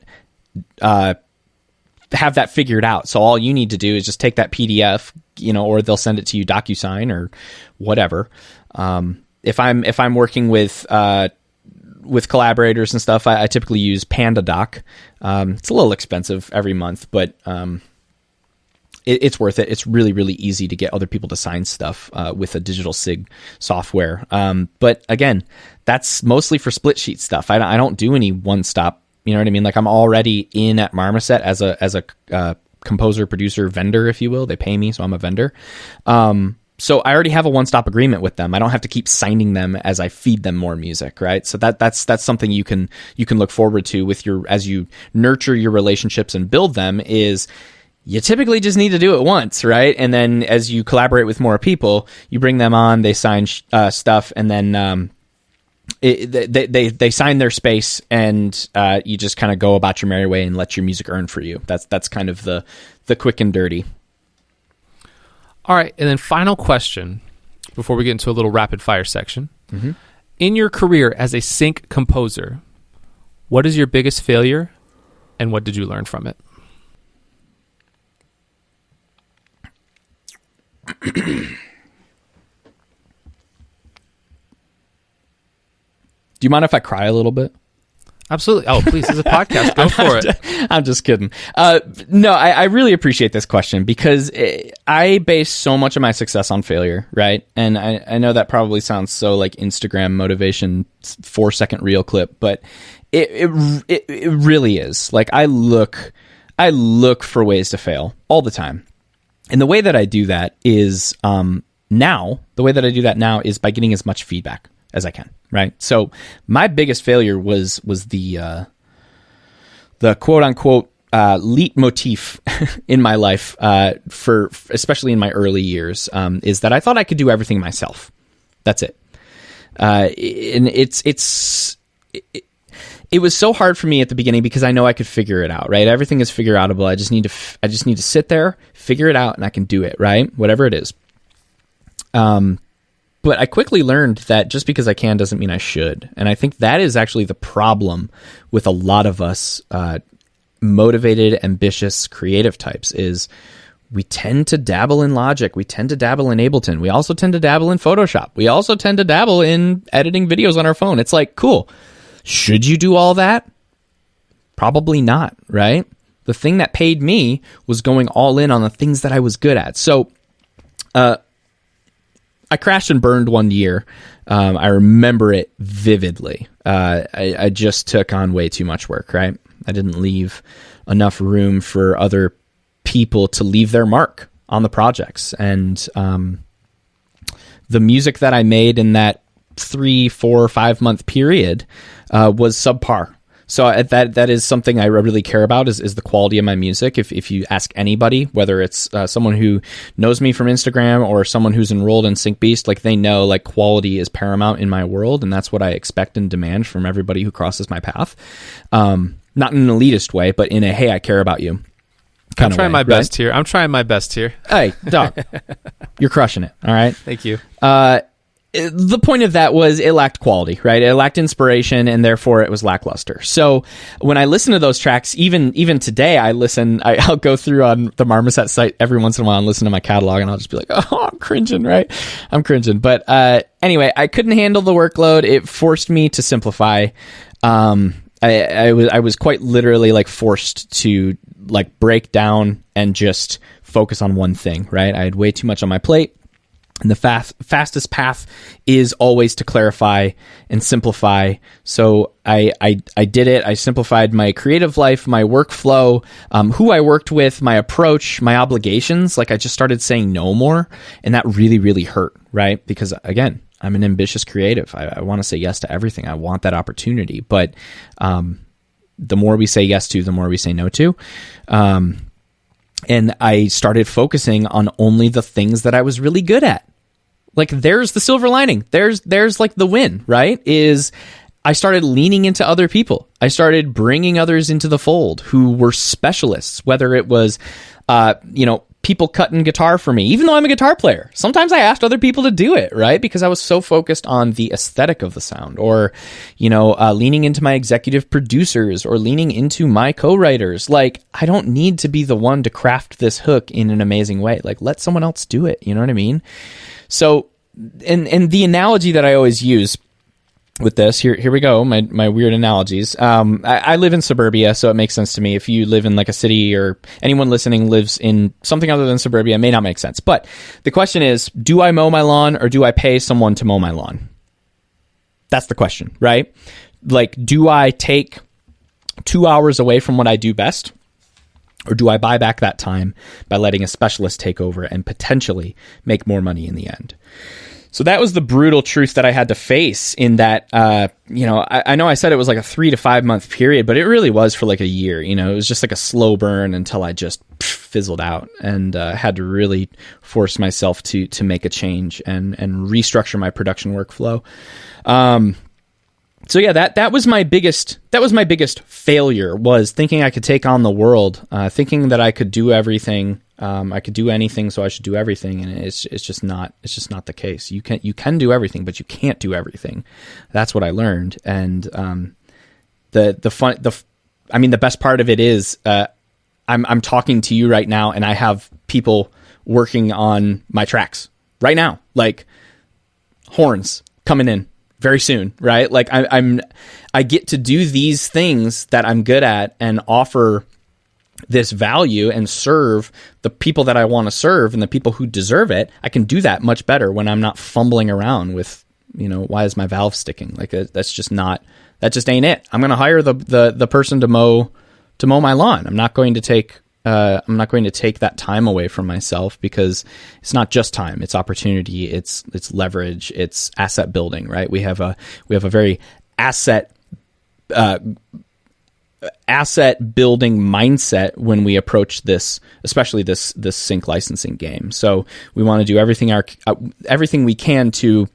have that figured out. So all you need to do is just take that PDF, or they'll send it to you DocuSign or whatever. If I'm working with collaborators and stuff, I typically use PandaDoc. It's a little expensive every month, but it's worth it. It's really, really easy to get other people to sign stuff with a digital sig software. But again, that's mostly for split sheet stuff. I don't do any one-stop. You know what I mean? I'm already in at Marmoset as a composer, producer, vendor, if you will. They pay me, so I'm a vendor. So I already have a one-stop agreement with them. I don't have to keep signing them as I feed them more music, right? So that's something you can look forward to as you nurture your relationships and build them. Is you typically just need to do it once, right? And then as you collaborate with more people, you bring them on, they sign stuff, and then they sign their space, and you just kind of go about your merry way and let your music earn for you. That's kind of the quick and dirty. All right, and then final question before we get into a little rapid fire section. Mm-hmm. In your career as a sync composer, what is your biggest failure, and what did you learn from it? Do you mind if I cry a little bit? Absolutely. Oh, please, it's a podcast. Go for it. I'm just kidding. No, I really appreciate this question because I base so much of my success on failure, right? And I know that probably sounds so like Instagram motivation 4-second reel clip, but it really is. I look for ways to fail all the time. And the way that I do that is now is by getting as much feedback as I can, right? So my biggest failure was the quote unquote leitmotif in my life for especially in my early years is that I thought I could do everything myself. That's it. And it was so hard for me at the beginning because I know I could figure it out, right? Everything is figure outable. I just need to sit there, figure it out, and I can do it, right? Whatever it is. But I quickly learned that just because I can doesn't mean I should. And I think that is actually the problem with a lot of us motivated, ambitious, creative types is we tend to dabble in Logic. We tend to dabble in Ableton. We also tend to dabble in Photoshop. We also tend to dabble in editing videos on our phone. It's like, cool. Should you do all that? Probably not, right? The thing that paid me was going all in on the things that I was good at. So, I crashed and burned one year. I remember it vividly. I just took on way too much work, right? I didn't leave enough room for other people to leave their mark on the projects. And the music that I made in that 3, 4, 5 month period was subpar. So that is something I really care about is the quality of my music. If you ask anybody, whether it's someone who knows me from Instagram or someone who's enrolled in Syncbeast, like they know like quality is paramount in my world, and that's what I expect and demand from everybody who crosses my path. Not in an elitist way, but in a hey, I care about you kind of way. I'm trying my best here. Hey, dog, you're crushing it. All right, thank you. The point of that was it lacked quality, right? It lacked inspiration, and therefore it was lackluster. So when I listen to those tracks, even today, I'll go through on the Marmoset site every once in a while and listen to my catalog, and I'll just be like, oh, I'm cringing, right? I'm cringing. But anyway, I couldn't handle the workload. It forced me to simplify. I was quite literally like forced to like break down and just focus on one thing, right? I had way too much on my plate. And the fastest path is always to clarify and simplify. So I did it. I simplified my creative life, my workflow, who I worked with, my approach, my obligations. Like I just started saying no more. And that really, really hurt, right? Because again, I'm an ambitious creative. I want to say yes to everything. I want that opportunity. But the more we say yes to, the more we say no to. And I started focusing on only the things that I was really good at. Like there's the silver lining. There's like the win, right? Is I started leaning into other people. I started bringing others into the fold who were specialists, whether it was, people cutting guitar for me, even though I'm a guitar player. Sometimes I asked other people to do it, right? Because I was so focused on the aesthetic of the sound, or, leaning into my executive producers or leaning into my co-writers. Like, I don't need to be the one to craft this hook in an amazing way. Like, let someone else do it. You know what I mean? So, and the analogy that I always use with this, here we go, my weird analogies. I live in suburbia, so it makes sense to me. If you live in like a city, or anyone listening lives in something other than suburbia, it may not make sense. But the question is, do I mow my lawn or do I pay someone to mow my lawn? That's the question, right? Like, do I take 2 hours away from what I do best? Or do I buy back that time by letting a specialist take over and potentially make more money in the end? So that was the brutal truth that I had to face in that, I know I said it was like a 3 to 5 month period, but it really was for like a year. It was just like a slow burn until I just fizzled out, and had to really force myself to make a change and restructure my production workflow. So yeah, that was my biggest failure, was thinking I could take on the world, thinking that I could do everything. I could do anything, so I should do everything, and it's just not the case. You can do everything, but you can't do everything. That's what I learned, and the best part of it is I'm talking to you right now, and I have people working on my tracks right now, like horns coming in very soon, right? Like I get to do these things that I'm good at and offer this value and serve the people that I want to serve and the people who deserve it. I can do that much better when I'm not fumbling around with, why is my valve sticking? Like that just ain't it. I'm going to hire the person to mow my lawn. I'm not going to take that time away from myself, because it's not just time, it's opportunity, it's leverage, it's asset building, right? We have a very asset building mindset when we approach this, especially this sync licensing game. So we want to do everything we can to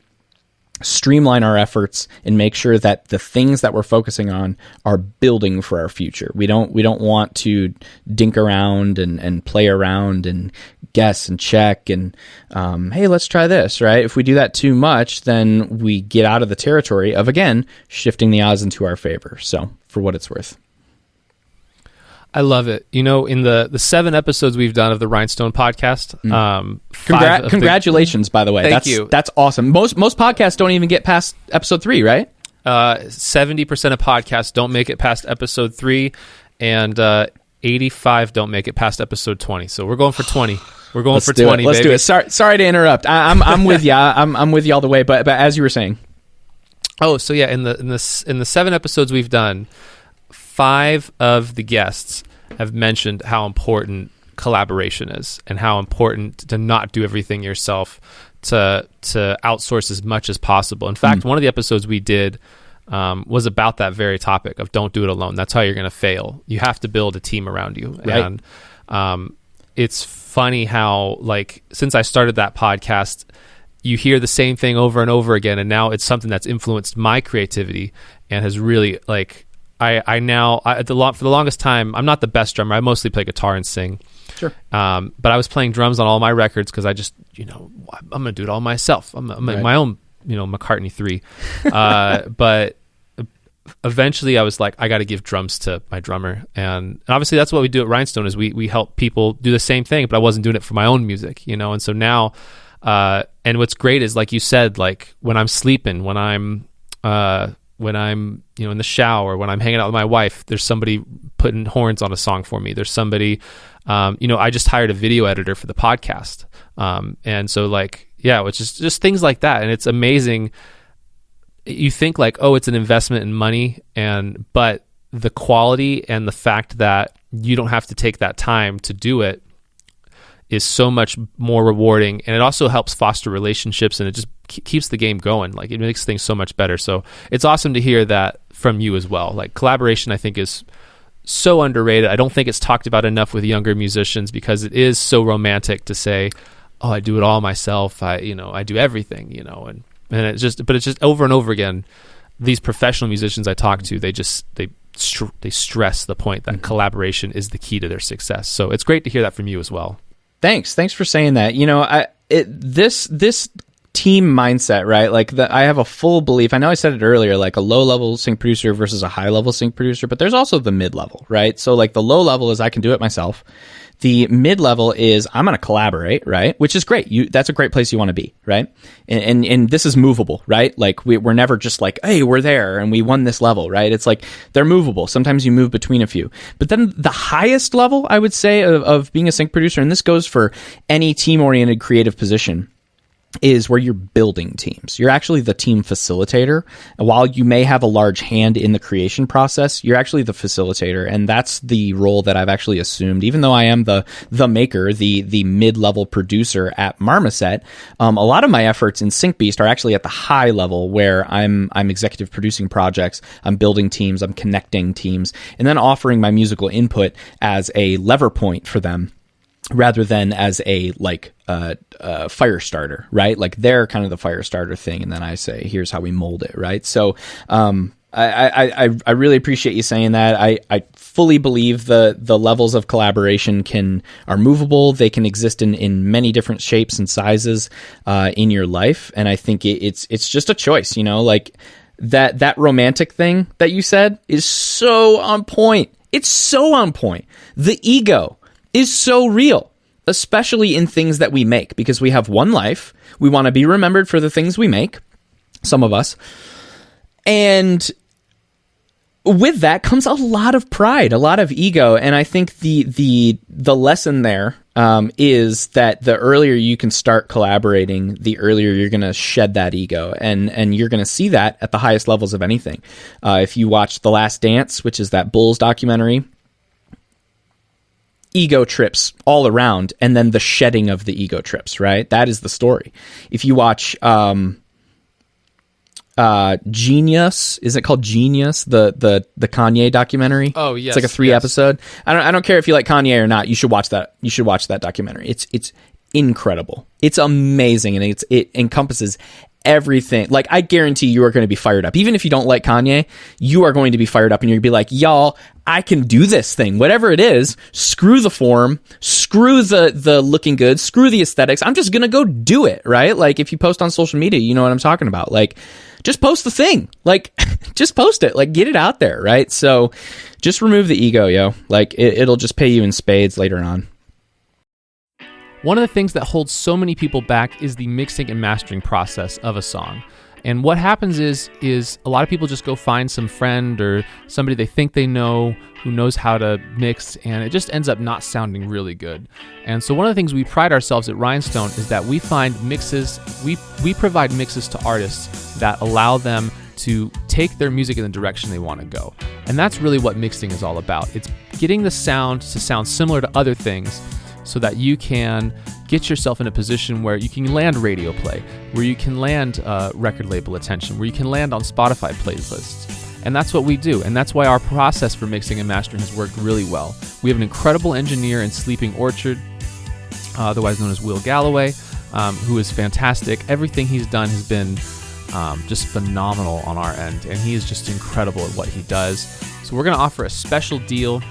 streamline our efforts and make sure that the things that we're focusing on are building for our future. We don't want to dink around and play around and guess and check and hey, let's try this, right? If we do that too much, then we get out of the territory of, again, shifting the odds into our favor. So for what it's worth. I love it. In the 7 episodes we've done of the Rhynestone podcast, congratulations, by the way. Thank you. That's awesome. Most podcasts don't even get past episode 3, right? 70% of podcasts don't make it past episode 3, and 85 don't make it past episode 20. So we're going for 20. We're going Let's for do 20. It. Let's baby. do it. Sorry to interrupt. I'm with you. I'm with you all the way. But as you were saying. Oh, so yeah, in the 7 episodes we've done, 5 of the guests have mentioned how important collaboration is and how important to not do everything yourself, to outsource as much as possible. In fact, one of the episodes we did was about that very topic of don't do it alone. That's how you're going to fail. You have to build a team around you. Right. And it's funny how, like, since I started that podcast, you hear the same thing over and over again, and now it's something that's influenced my creativity and has really, like, for the longest time, I'm not the best drummer. I mostly play guitar and sing. Sure. But I was playing drums on all my records because I just, I'm going to do it all myself. I'm Right. my own, McCartney 3. But eventually I was like, I got to give drums to my drummer. And obviously that's what we do at Rhinestone is we help people do the same thing, but I wasn't doing it for my own music, And so now, and what's great is, like you said, like when I'm sleeping, when I'm in the shower, when I'm hanging out with my wife, there's somebody putting horns on a song for me. There's somebody, I just hired a video editor for the podcast. And so, like, yeah, it's just things like that. And it's amazing. You think like, oh, it's an investment in money, but the quality and the fact that you don't have to take that time to do it is so much more rewarding, and it also helps foster relationships, and it just keeps the game going. Like, it makes things so much better. So it's awesome to hear that from you as well. Like, collaboration, I think, is so underrated. I don't think it's talked about enough with younger musicians because it is so romantic to say, oh, I do it all myself. I do everything, and it's just over and over again. These professional musicians I talk to, they stress the point that collaboration is the key to their success. So it's great to hear that from you as well. Thanks for saying that. This team mindset, right? Like, I have a full belief. I know I said it earlier, like a low-level sync producer versus a high-level sync producer, but there's also the mid-level, right? So, like, the low level is I can do it myself. The mid-level is I'm going to collaborate, right? Which is great. That's a great place you want to be, right? And this is movable, right? Like, we're never just like, hey, we're there and we won this level, right? It's like they're movable. Sometimes you move between a few. But then the highest level, I would say, of being a sync producer, and this goes for any team-oriented creative position, is where you're building teams. You're actually the team facilitator. And while you may have a large hand in the creation process, you're actually the facilitator. And that's the role that I've actually assumed. Even though I am the maker, the mid-level producer at Marmoset, a lot of my efforts in Syncbeast are actually at the high level, where I'm executive producing projects, I'm building teams, I'm connecting teams, and then offering my musical input as a lever point for them, rather than as a fire starter, right? Like, they're kind of the fire starter thing, and then I say, here's how we mold it, right? So I really appreciate you saying that. I fully believe the levels of collaboration are movable. They can exist in many different shapes and sizes in your life, and I think it's just a choice, like that romantic thing that you said is so on point. It's so on point. The ego is so real, especially in things that we make, because we have one life. We want to be remembered for the things we make, some of us. And with that comes a lot of pride, a lot of ego. And I think the lesson there is that the earlier you can start collaborating, the earlier you're going to shed that ego. And you're going to see that at the highest levels of anything. If you watch The Last Dance, which is that Bulls documentary, ego trips all around, and then the shedding of the ego trips, right? That is the story. If you watch Genius, is it called Genius, the Kanye documentary? Oh, yes. It's like a 3 episode. I don't care if you like Kanye or not, you should watch that. You should watch that documentary. It's incredible. It's amazing, and it encompasses everything. Like, I guarantee you are going to be fired up. Even if you don't like Kanye, you are going to be fired up, and you're going to be like, y'all, I can do this thing. Whatever it is, screw the form, screw the looking good, screw the aesthetics. I'm just going to go do it, right? Like, if you post on social media, you know what I'm talking about. Like, just post the thing. Like, just post it. Like, get it out there, right? So just remove the ego, yo. Like, it'll just pay you in spades later on. One of the things that holds so many people back is the mixing and mastering process of a song. And what happens is a lot of people just go find some friend or somebody they think they know who knows how to mix, and it just ends up not sounding really good. And so one of the things we pride ourselves at Rhinestone is that we find mixes, we provide mixes to artists that allow them to take their music in the direction they want to go. And that's really what mixing is all about. It's getting the sound to sound similar to other things so that you can get yourself in a position where you can land radio play, where you can land record label attention, where you can land on Spotify playlists. And that's what we do. And that's why our process for mixing and mastering has worked really well. We have an incredible engineer in Sleeping Orchard, otherwise known as Will Galloway, who is fantastic. Everything he's done has been just phenomenal on our end, and he is just incredible at what he does. So we're going to offer a special deal.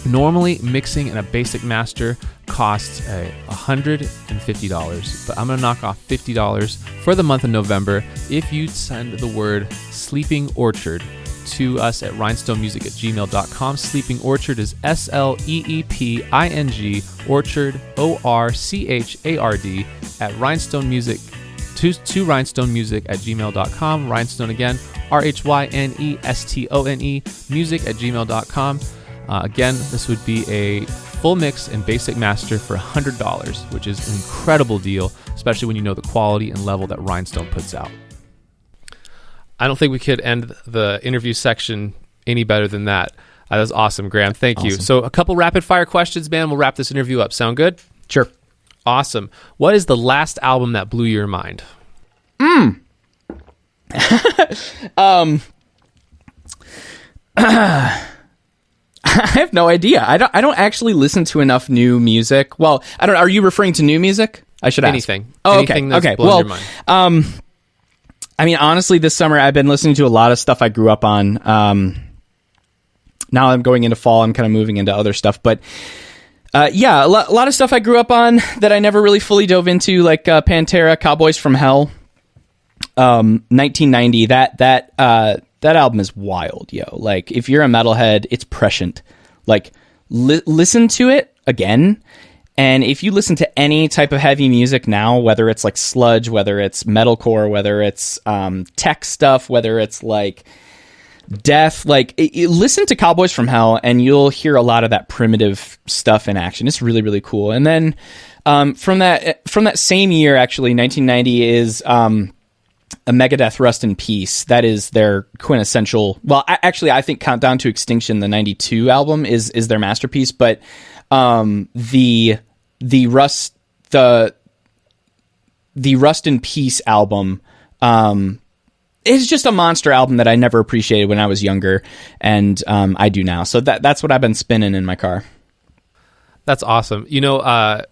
Normally, mixing and a basic master costs $150, but I'm going to knock off $50 for the month of November if you send the word Sleeping Orchard to us at rhinestonemusic@gmail.com. Sleeping Orchard is SLEEPING, Orchard, ORCHARD, at Rhinestone Music, to rhinestonemusic@gmail.com. Rhinestone again, RHYNESTONE, music@gmail.com. Again, this would be a full mix and basic master for $100, which is an incredible deal, especially when you know the quality and level that Rhinestone puts out. I don't think we could end the interview section any better than that. That was awesome, Graham. Thank you. So a couple rapid fire questions, man. We'll wrap this interview up. Sound good? Sure. Awesome. What is the last album that blew your mind? I have no idea. I don't actually listen to enough new music. Well, I don't. Are you referring to new music? I should ask. Anything. Oh, Anything okay. that's blown your mind. I mean, honestly, this summer I've been listening to a lot of stuff I grew up on. Now I'm going into fall. I'm kind of moving into other stuff, but yeah, a lot of stuff I grew up on that I never really fully dove into, like Pantera, Cowboys from Hell, 1990. That album is wild, yo. Like, if you're a metalhead, it's prescient. Like, listen to it again, and if you listen to any type of heavy music now, whether it's like sludge, whether it's metalcore, whether it's tech stuff, whether it's like death, like listen to Cowboys from Hell, and you'll hear a lot of that primitive stuff in action. It's really, really cool. And then from that same year, actually, 1990 is a Megadeth Rust in Peace. That is their quintessential. Well, actually, I think Countdown to Extinction, the 92 album, is their masterpiece. But the Rust in Peace album is just a monster album that I never appreciated when I was younger, and I do now. So that's what I've been spinning in my car. That's awesome. You know, I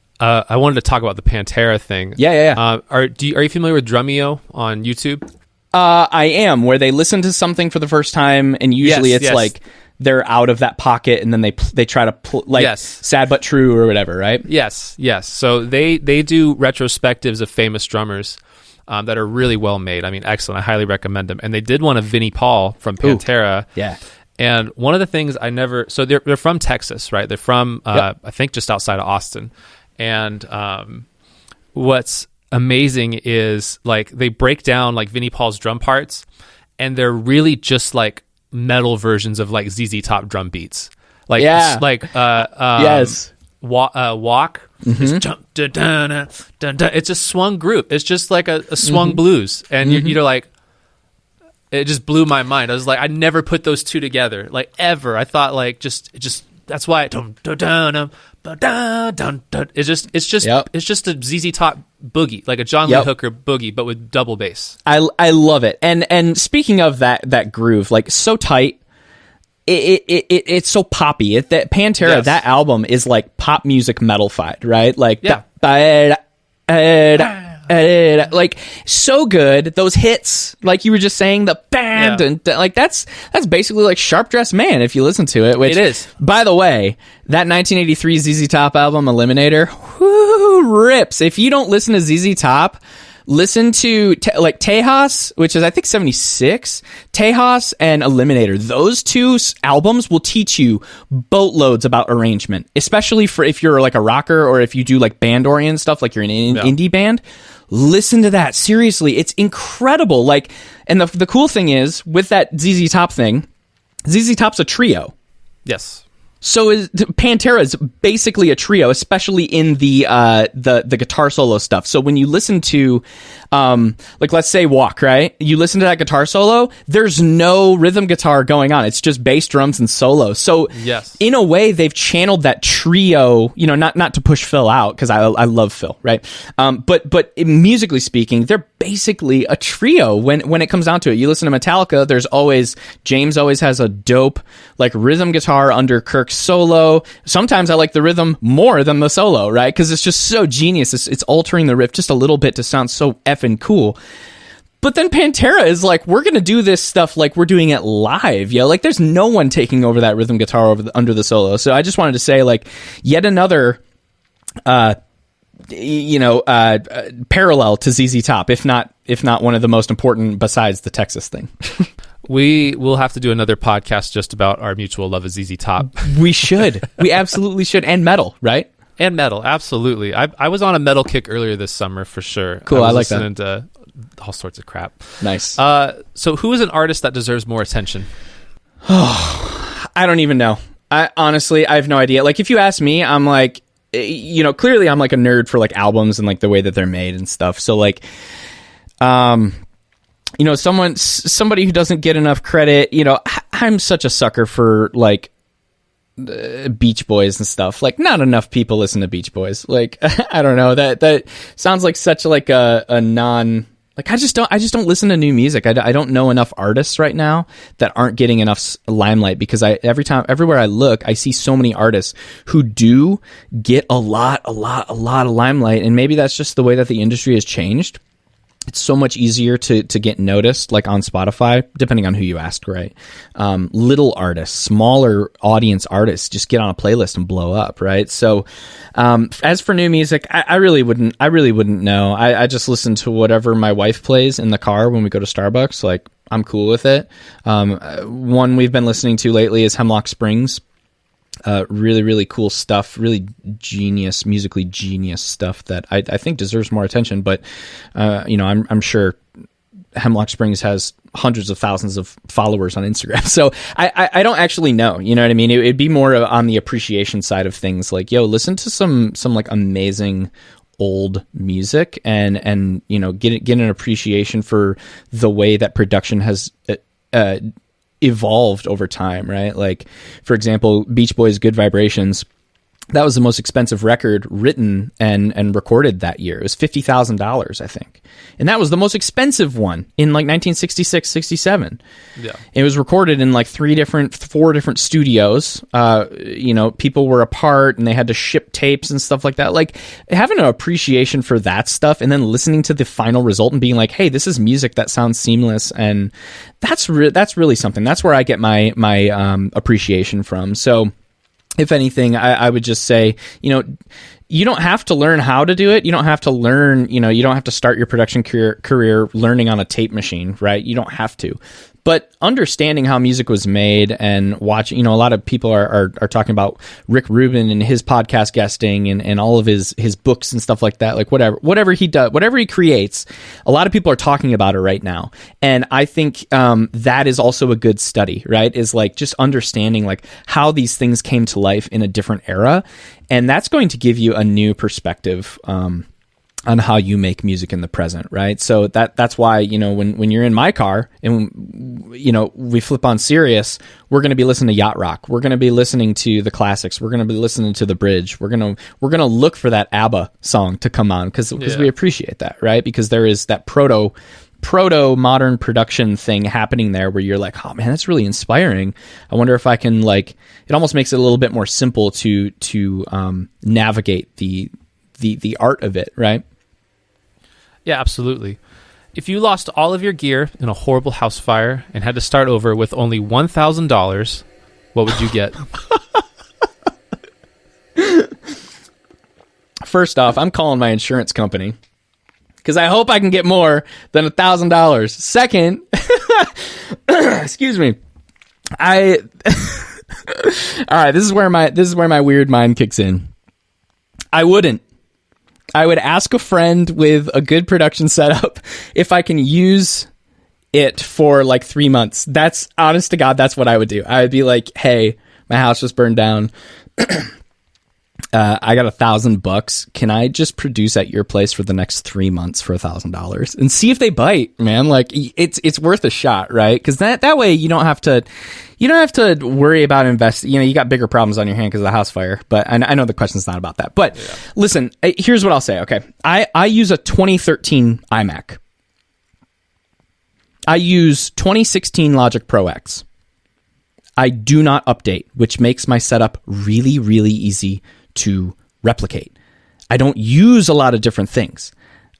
wanted to talk about the Pantera thing. Yeah. Are you familiar with Drumeo on YouTube? I am, where they listen to something for the first time, and usually it's like they're out of that pocket, and then they try to pull, like, Sad But True or whatever, right? Yes. So they do retrospectives of famous drummers that are really well made. I mean, excellent. I highly recommend them. And they did one of Vinnie Paul from Pantera. Ooh, yeah. And one of the things so they're from Texas, right? They're from I think just outside of Austin. And what's amazing is, like, they break down like Vinnie Paul's drum parts, and they're really just like metal versions of like ZZ Top drum beats. Like, walk. Mm-hmm. Just jump, da-da-da, da-da. It's a swung group. It's just like a swung blues, and you're like, it just blew my mind. I was like, I never put those two together, like, ever. I thought, like, just that's why it's just a ZZ Top boogie, like a John Lee Hooker boogie, but with double bass. I love it. And speaking of that groove, like, so tight, it's so poppy. That Pantera, that album is like pop music metal-fied, right? Like, like, so good. Those hits, like you were just saying, the band, and like that's basically like Sharp Dressed Man if you listen to it. Which, it is. By the way, that 1983 ZZ Top album, Eliminator, rips. If you don't listen to ZZ Top, listen to like Tejas, which is I think 76. Tejas and Eliminator. Those two albums will teach you boatloads about arrangement, especially for if you're like a rocker or if you do like band oriented stuff, like you're an indie band. Listen to that. Seriously, it's incredible. Like, and the cool thing is with that ZZ Top thing, ZZ Top's a trio. Yes. So Pantera is basically a trio, especially in the guitar solo stuff. So when you listen to, like, let's say Walk, right? You listen to that guitar solo, there's no rhythm guitar going on. It's just bass, drums, and solo. So yes, in a way, they've channeled that trio, you know, not to push Phil out, because I love Phil, right? But musically speaking, they're basically a trio when it comes down to it. You listen to Metallica, James always has a dope, like, rhythm guitar under Kirk's solo. Sometimes I like the rhythm more than the solo, right? Because it's just so genius. It's altering the riff just a little bit to sound so effing cool. But then Pantera is like, we're going to do this stuff like we're doing it live. Yeah, like, there's no one taking over that rhythm guitar under the solo. So I just wanted to say, like, yet another parallel to ZZ Top, if not one of the most important besides the Texas thing. We will have to do another podcast just about our mutual love of ZZ Top. We should. We absolutely should. And metal, right? And metal, absolutely. I was on a metal kick earlier this summer for sure. Cool, I like listening to all sorts of crap. Nice. So who is an artist that deserves more attention? I don't even know. I have no idea. Like, if you ask me, I'm like, you know, clearly I'm like a nerd for like albums and like the way that they're made and stuff. So like, you know, somebody who doesn't get enough credit, you know, I'm such a sucker for like Beach Boys and stuff. Like, not enough people listen to Beach Boys. Like, I don't know, that sounds like such like a non, like, I just don't listen to new music. I don't know enough artists right now that aren't getting enough limelight, because everywhere I look, I see so many artists who do get a lot of limelight. And maybe that's just the way that the industry has changed. It's so much easier to get noticed, like on Spotify, depending on who you ask, right? Little artists, smaller audience artists just get on a playlist and blow up, right? So, as for new music, I really wouldn't know. I just listen to whatever my wife plays in the car when we go to Starbucks. Like, I'm cool with it. One we've been listening to lately is Hemlock Springs. Really, really cool stuff, really musically genius stuff that I think deserves more attention. But, you know, I'm sure Hemlock Springs has hundreds of thousands of followers on Instagram. So I don't actually know, you know what I mean? It'd be more on the appreciation side of things. Like, yo, listen to some like amazing old music and, you know, get an appreciation for the way that production has, evolved over time, right? Like, for example, Beach Boys' Good Vibrations, that was the most expensive record written and recorded that year. It was $50,000, I think. And that was the most expensive one in like 1966, 67. Yeah. It was recorded in like four different studios. You know, people were apart and they had to ship tapes and stuff like that. Like, having an appreciation for that stuff and then listening to the final result and being like, hey, this is music that sounds seamless. And that's really something. That's where I get my appreciation from. So, if anything, I would just say, you know, you don't have to learn how to do it. You don't have to learn, you know, you don't have to start your production career learning on a tape machine, right? You don't have to. But understanding how music was made and watching, you know, a lot of people are talking about Rick Rubin and his podcast guesting and all of his books and stuff like that. Like, whatever he does, whatever he creates, a lot of people are talking about it right now. And I think that is also a good study, right? Is like just understanding like how these things came to life in a different era. And that's going to give you a new perspective on how you make music in the present, right? So that's why, you know, when you're in my car and, you know, we flip on Sirius, we're going to be listening to yacht rock. We're going to be listening to the classics. We're going to be listening to The Bridge. We're going to look for that ABBA song to come on because we appreciate that, right? Because there is that proto modern production thing happening there where you're like, oh man, that's really inspiring. I wonder if I can, like, it almost makes it a little bit more simple to navigate the art of it, right? Yeah, absolutely. If you lost all of your gear in a horrible house fire and had to start over with only $1,000, what would you get? First off, I'm calling my insurance company because I hope I can get more than $1,000. Second, excuse me, all right, this is where my weird mind kicks in. I wouldn't. I would ask a friend with a good production setup if I can use it for like 3 months. That's, honest to God, that's what I would do. I would be like, hey, my house just burned down. I got $1,000. Can I just produce at your place for the next 3 months for $1,000 and see if they bite, man? Like it's worth a shot, right? Because that way you don't have to worry about investing. You got bigger problems on your hand because of the house fire. But I know the question's not about that. But listen, here's what I'll say. Okay, I use a 2013 iMac. I use 2016 Logic Pro X. I do not update, which makes my setup really, really easy to replicate. I don't use a lot of different things.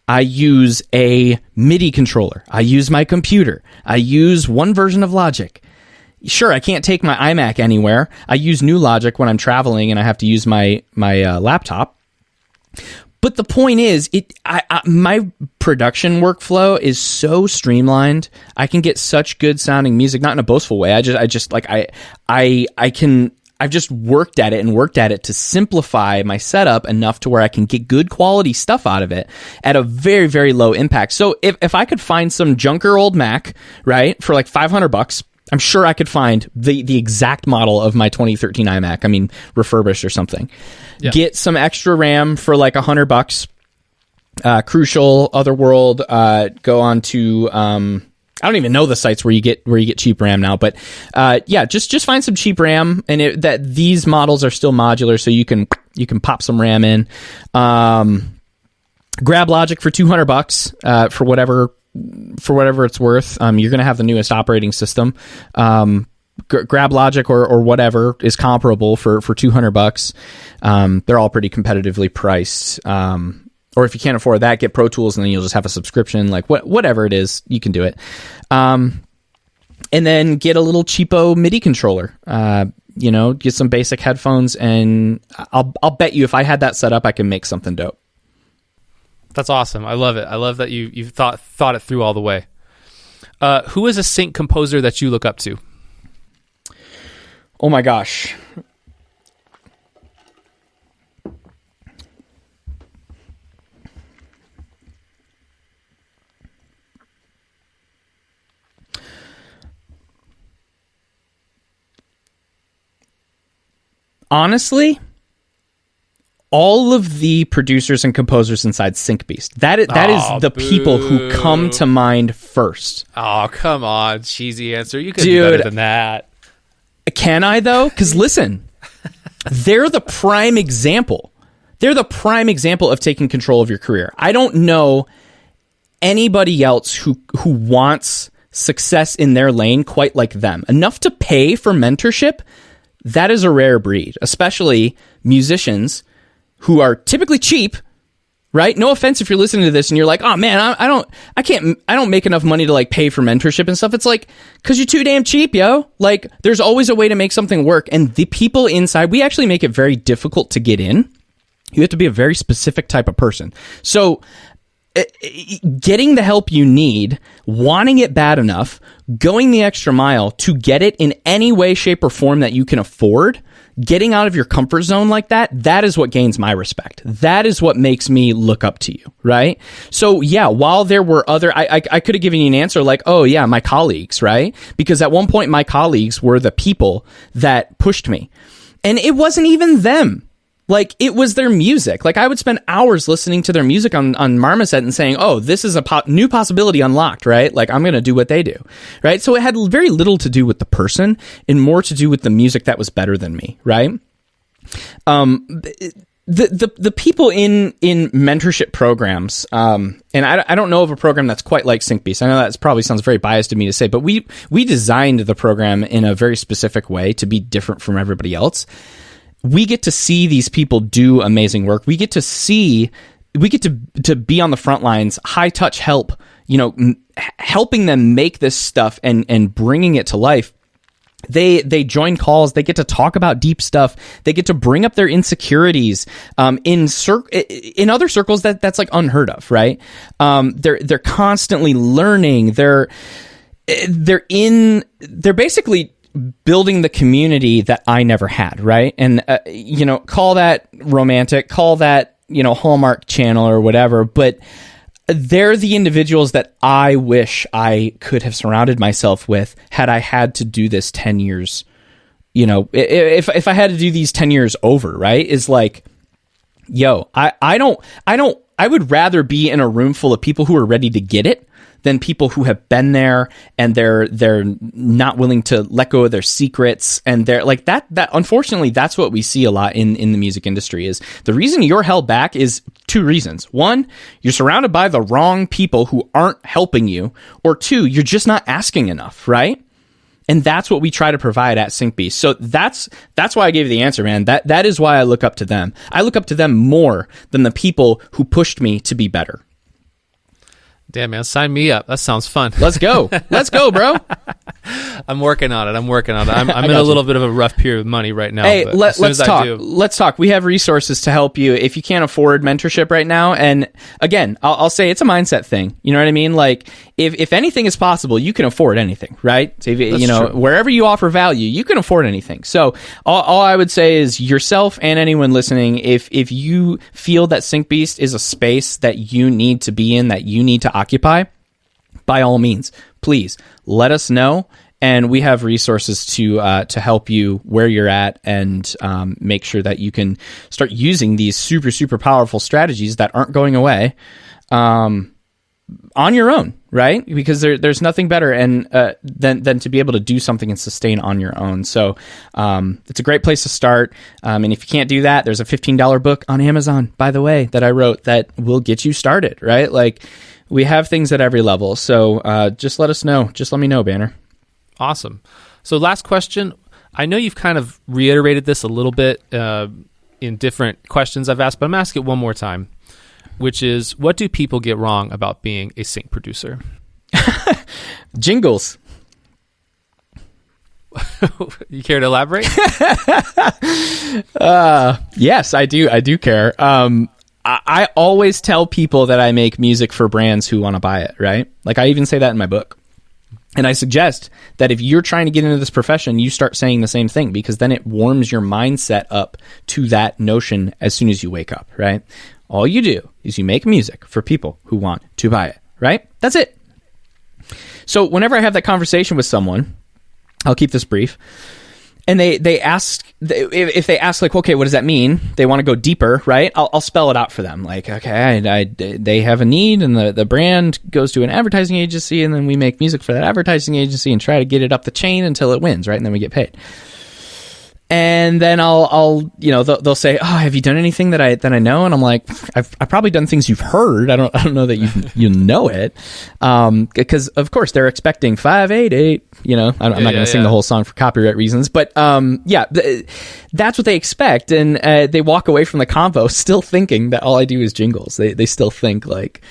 I use a MIDI controller. I use my computer. I use one version of Logic. Sure, I can't take my iMac anywhere. I use New Logic when I'm traveling and I have to use my laptop. But the point is, my production workflow is so streamlined. I can get such good sounding music, not in a boastful way. I've just worked at it to simplify my setup enough to where I can get good quality stuff out of it at a very, very low impact. So if I could find some junker old Mac, right, for like $500, I'm sure I could find the exact model of my 2013 iMac. I mean, refurbished or something. Yeah. Get some extra RAM for like $100. Crucial, Otherworld. Go on to I don't even know the sites where you get cheap RAM now, but just find some cheap RAM, and that these models are still modular, so you can pop some RAM in. Grab Logic for $200 for whatever it's worth. You're gonna have the newest operating system. Grab Logic or whatever is comparable for $200. They're all pretty competitively priced. Or if you can't afford that, get Pro Tools, and then you'll just have a subscription. Like whatever it is, you can do it. And then get a little cheapo MIDI controller. Get some basic headphones, and I'll bet you if I had that set up, I can make something dope. That's awesome. I love it. I love that you thought it through all the way. Who is a sync composer that you look up to? Oh my gosh. Honestly, all of the producers and composers inside Syncbeast. That is the people who come to mind first. Oh, come on. Cheesy answer. You could do better than that. Can I, though? Because listen, they're the prime example. They're the prime example of taking control of your career. I don't know anybody else who wants success in their lane quite like them. Enough to pay for mentorship. That is a rare breed, especially musicians who are typically cheap, right? No offense if you're listening to this and you're like, oh man, I don't make enough money to like pay for mentorship and stuff. It's like, cause you're too damn cheap, yo. Like there's always a way to make something work. And the people inside, we actually make it very difficult to get in. You have to be a very specific type of person. So getting the help you need, wanting it bad enough, going the extra mile to get it in any way, shape, or form that you can afford, getting out of your comfort zone like that is what gains my respect. That is what makes me look up to you, right? So yeah, while there were other, I could have given you an answer like, oh yeah, my colleagues, right? Because at one point my colleagues were the people that pushed me. And it wasn't even them. Like, it was their music. Like, I would spend hours listening to their music on Marmoset and saying, oh, this is a new possibility unlocked, right? Like, I'm going to do what they do, right? So it had very little to do with the person and more to do with the music that was better than me, right? The people in mentorship programs, and I don't know of a program that's quite like Syncbeast. I know that probably sounds very biased to me to say, but we designed the program in a very specific way to be different from everybody else. We get to see these people do amazing work. We get to be on the front lines, high touch help, helping them make this stuff and bringing it to life. They join calls. They get to talk about deep stuff. They get to bring up their insecurities. In other circles that's like unheard of, right? They're constantly learning. They're basically building the community that I never had, right? And call that romantic, call that Hallmark Channel or whatever, but they're the individuals that I wish I could have surrounded myself with had I had to do this 10 years. If I had to do these 10 years over, right? Is like, I would rather be in a room full of people who are ready to get it than people who have been there and they're not willing to let go of their secrets, and they're like that unfortunately that's what we see a lot in the music industry. Is the reason you're held back is two reasons. One, you're surrounded by the wrong people who aren't helping you, or two, you're just not asking enough, right? And that's what we try to provide at Syncbeast. So that's why I gave you the answer, man. That is why I look up to them. I look up to them more than the people who pushed me to be better. Damn, man, sign me up. That sounds fun. Let's go, bro. I'm working on it. I'm in a little bit of a rough period of money right now. Hey, let's talk. Let's talk. We have resources to help you if you can't afford mentorship right now. And again, I'll say it's a mindset thing. You know what I mean? Like, if anything is possible, you can afford anything, right? So if, wherever you offer value, you can afford anything. So all I would say is yourself and anyone listening, if you feel that Syncbeast is a space that you need to be in, that you need to occupy, by all means, please let us know. And we have resources to help you where you're at, and make sure that you can start using these super, super powerful strategies that aren't going away on your own, right? Because there's nothing better than to be able to do something and sustain on your own. So it's a great place to start. And if you can't do that, there's a $15 book on Amazon, by the way, that I wrote that will get you started, right? Like, we have things at every level. So just let us know. Just let me know, Banner. Awesome. So last question. I know you've kind of reiterated this a little bit in different questions I've asked, but I'm going to ask it one more time, which is, what do people get wrong about being a sync producer? Jingles. You care to elaborate? Yes, I do. I do care. I always tell people that I make music for brands who want to buy it, right? Like, I even say that in my book. And I suggest that if you're trying to get into this profession, you start saying the same thing, because then it warms your mindset up to that notion as soon as you wake up, right? All you do is you make music for people who want to buy it, right? That's it. So whenever I have that conversation with someone, I'll keep this brief, and they ask, if they ask, like, okay, what does that mean? They want to go deeper, right? I'll spell it out for them. Like, okay, they have a need, and the brand goes to an advertising agency, and then we make music for that advertising agency and try to get it up the chain until it wins, right? And then we get paid. And then they'll say, oh, have you done anything that I know? And I'm like, I've probably done things you've heard. I don't know that you know it. Because of course they're expecting 588, I'm not going to sing the whole song for copyright reasons, but that's what they expect. And they walk away from the convo still thinking that all I do is jingles. They still think like,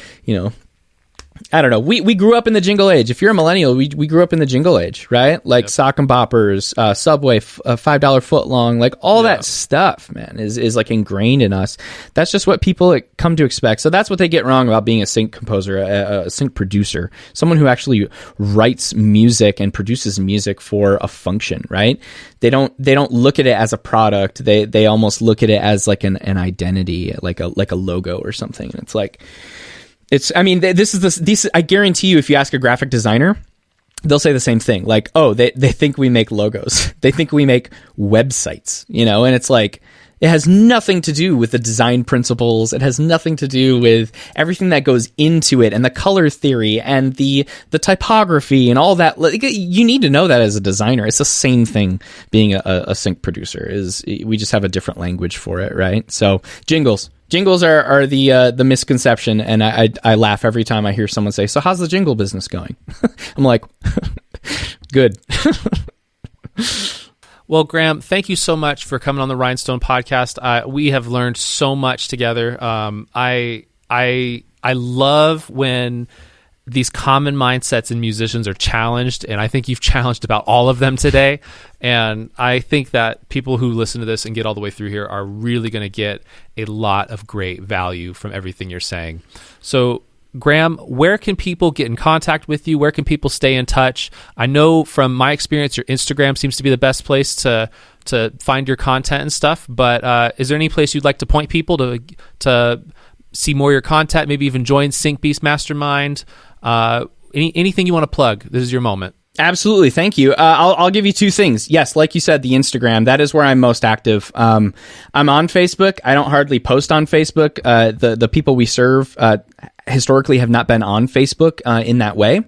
I don't know. We grew up in the jingle age. If you're a millennial, we grew up in the jingle age, right? Like sock and boppers, Subway, $5 foot long, like all that stuff, man, is like ingrained in us. That's just what people come to expect. So that's what they get wrong about being a sync composer, a sync producer, someone who actually writes music and produces music for a function, right? They don't look at it as a product. They almost look at it as like an identity, like a logo or something. And it's like, I guarantee you, if you ask a graphic designer, they'll say the same thing. Like, oh, they think we make logos. They think we make websites, and it's like, it has nothing to do with the design principles. It has nothing to do with everything that goes into it, and the color theory and the typography and all that. Like, you need to know that as a designer. It's the same thing being a sync producer. We just have a different language for it, right? So jingles. Jingles are the misconception, and I laugh every time I hear someone say, so how's the jingle business going? I'm like, good. Well, Graham, thank you so much for coming on the Rhynestone podcast. We have learned so much together. I love when these common mindsets in musicians are challenged, and I think you've challenged about all of them today. And I think that people who listen to this and get all the way through here are really going to get a lot of great value from everything you're saying. So, Graham, where can people get in contact with you? Where can people stay in touch? I know from my experience, your Instagram seems to be the best place to to find your content and stuff. But is there any place you'd like to point people to see more of your content? Maybe even join Syncbeast Mastermind. Anything you want to plug? This is your moment. Absolutely. Thank you. I'll give you two things. Yes, like you said, the Instagram, that is where I'm most active. I'm on Facebook. I don't hardly post on Facebook. The people we serve historically have not been on Facebook in that way.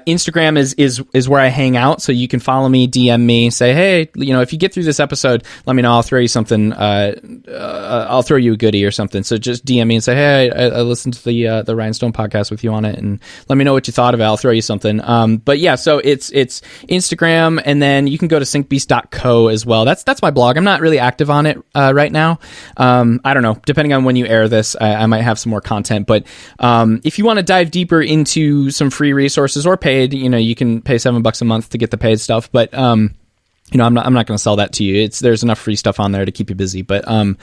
Instagram is where I hang out. So you can follow me, DM me, say, hey, if you get through this episode, let me know. I'll throw you something. I'll throw you a goodie or something. So just DM me and say, hey, I listened to the Rhynestone podcast with you on it, and let me know what you thought of it. I'll throw you something. So it's Instagram, and then you can go to syncbeast.co as well. That's my blog. I'm not really active on it, right now. I don't know, depending on when you air this, I might have some more content, but, if you want to dive deeper into some free resources or paid, you can pay $7 a month to get the paid stuff, but I'm not going to sell that to you. There's enough free stuff on there to keep you busy, but so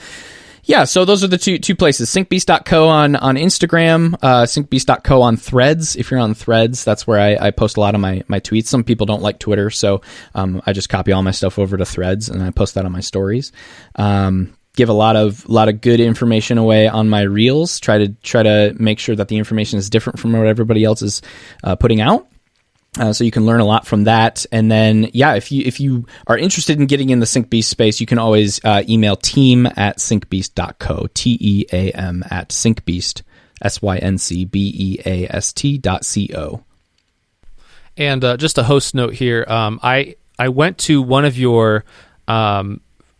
those are the two places: syncbeast.co on Instagram, syncbeast.co on Threads. If you're on Threads, that's where I post a lot of my tweets. Some people don't like Twitter, so I just copy all my stuff over to Threads and I post that on my stories. Give a lot of good information away on my reels. Try to make sure that the information is different from what everybody else is putting out. So you can learn a lot from that. And then, if you are interested in getting in the Syncbeast space, you can always email team@syncbeast.co, TEAM at Syncbeast, SYNCBEAST.co. And just a host note here. I went to one of your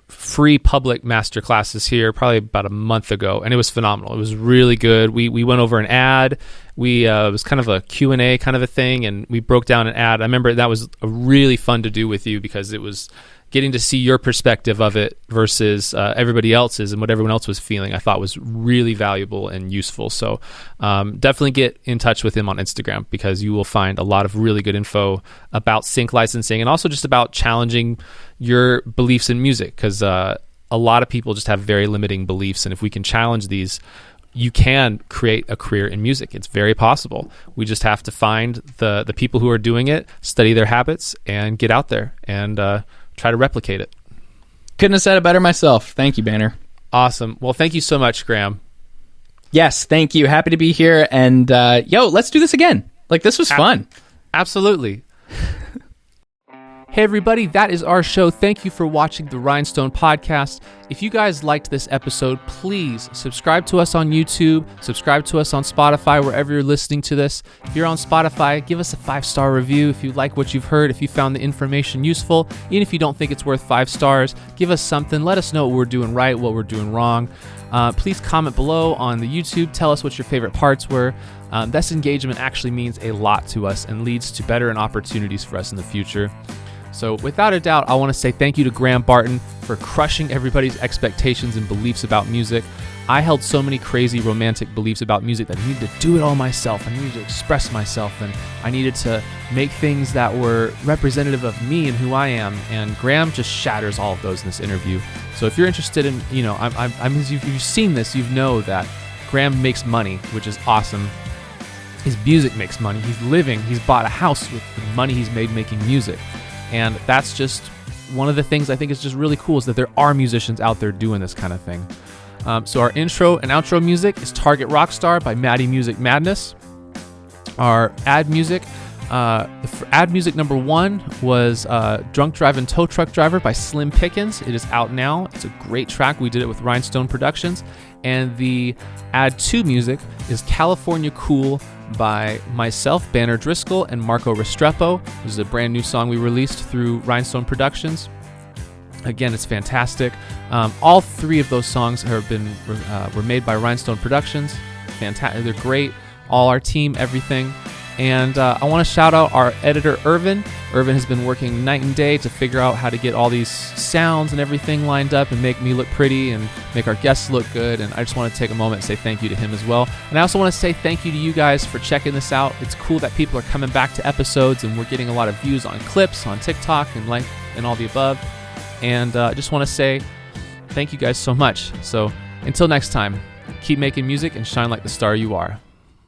free public masterclasses here probably about a month ago, and it was phenomenal. It was really good. We went over an ad. It was kind of a Q&A kind of a thing, and we broke down an ad. I remember that was really fun to do with you because it was getting to see your perspective of it versus everybody else's, and what everyone else was feeling, I thought was really valuable and useful. So definitely get in touch with him on Instagram, because you will find a lot of really good info about sync licensing, and also just about challenging your beliefs in music, because a lot of people just have very limiting beliefs, and if we can challenge these, you can create a career in music. It's very possible. We just have to find the people who are doing it, study their habits, and get out there and try to replicate it. Couldn't have said it better myself. Thank you, Banner. Awesome. Well, thank you so much, Graham. Yes, thank you. Happy to be here. And let's do this again. This was fun. Absolutely. Hey everybody, that is our show. Thank you for watching the Rhynestone podcast. If you guys liked this episode, please subscribe to us on YouTube, subscribe to us on Spotify, wherever you're listening to this. If you're on Spotify, give us a 5-star review if you like what you've heard, if you found the information useful. Even if you don't think it's worth 5 stars, give us something. Let us know what we're doing right, what we're doing wrong. Please comment below on the YouTube. Tell us what your favorite parts were. This engagement actually means a lot to us and leads to better opportunities for us in the future. So without a doubt, I want to say thank you to Graham Barton for crushing everybody's expectations and beliefs about music. I held so many crazy romantic beliefs about music that I needed to do it all myself. I needed to express myself, and I needed to make things that were representative of me and who I am. And Graham just shatters all of those in this interview. So if you're interested in, you've seen this, you know that Graham makes money, which is awesome. His music makes money. He's bought a house with the money he's made making music. And that's just one of the things I think is just really cool, is that there are musicians out there doing this kind of thing. So our intro and outro music is Target Rockstar by Maddie Music Madness. Our ad music number 1 was Drunk Driving Tow Truck Driver by Slim Pickens. It is out now. It's a great track. We did it with Rhynestone Productions. And the ad 2 music is California Cool by myself, Banner Driskell, and Marco Restrepo. This is a brand new song we released through Rhynestone Productions. Again, it's fantastic. All 3 of those songs were made by Rhynestone Productions. Fantastic. They're great. All our team, everything. And I want to shout out our editor, Irvin. Irvin has been working night and day to figure out how to get all these sounds and everything lined up and make me look pretty and make our guests look good. And I just want to take a moment and say thank you to him as well. And I also want to say thank you to you guys for checking this out. It's cool that people are coming back to episodes, and we're getting a lot of views on clips on TikTok and all the above. And I just want to say thank you guys so much. So until next time, keep making music and shine like the star you are.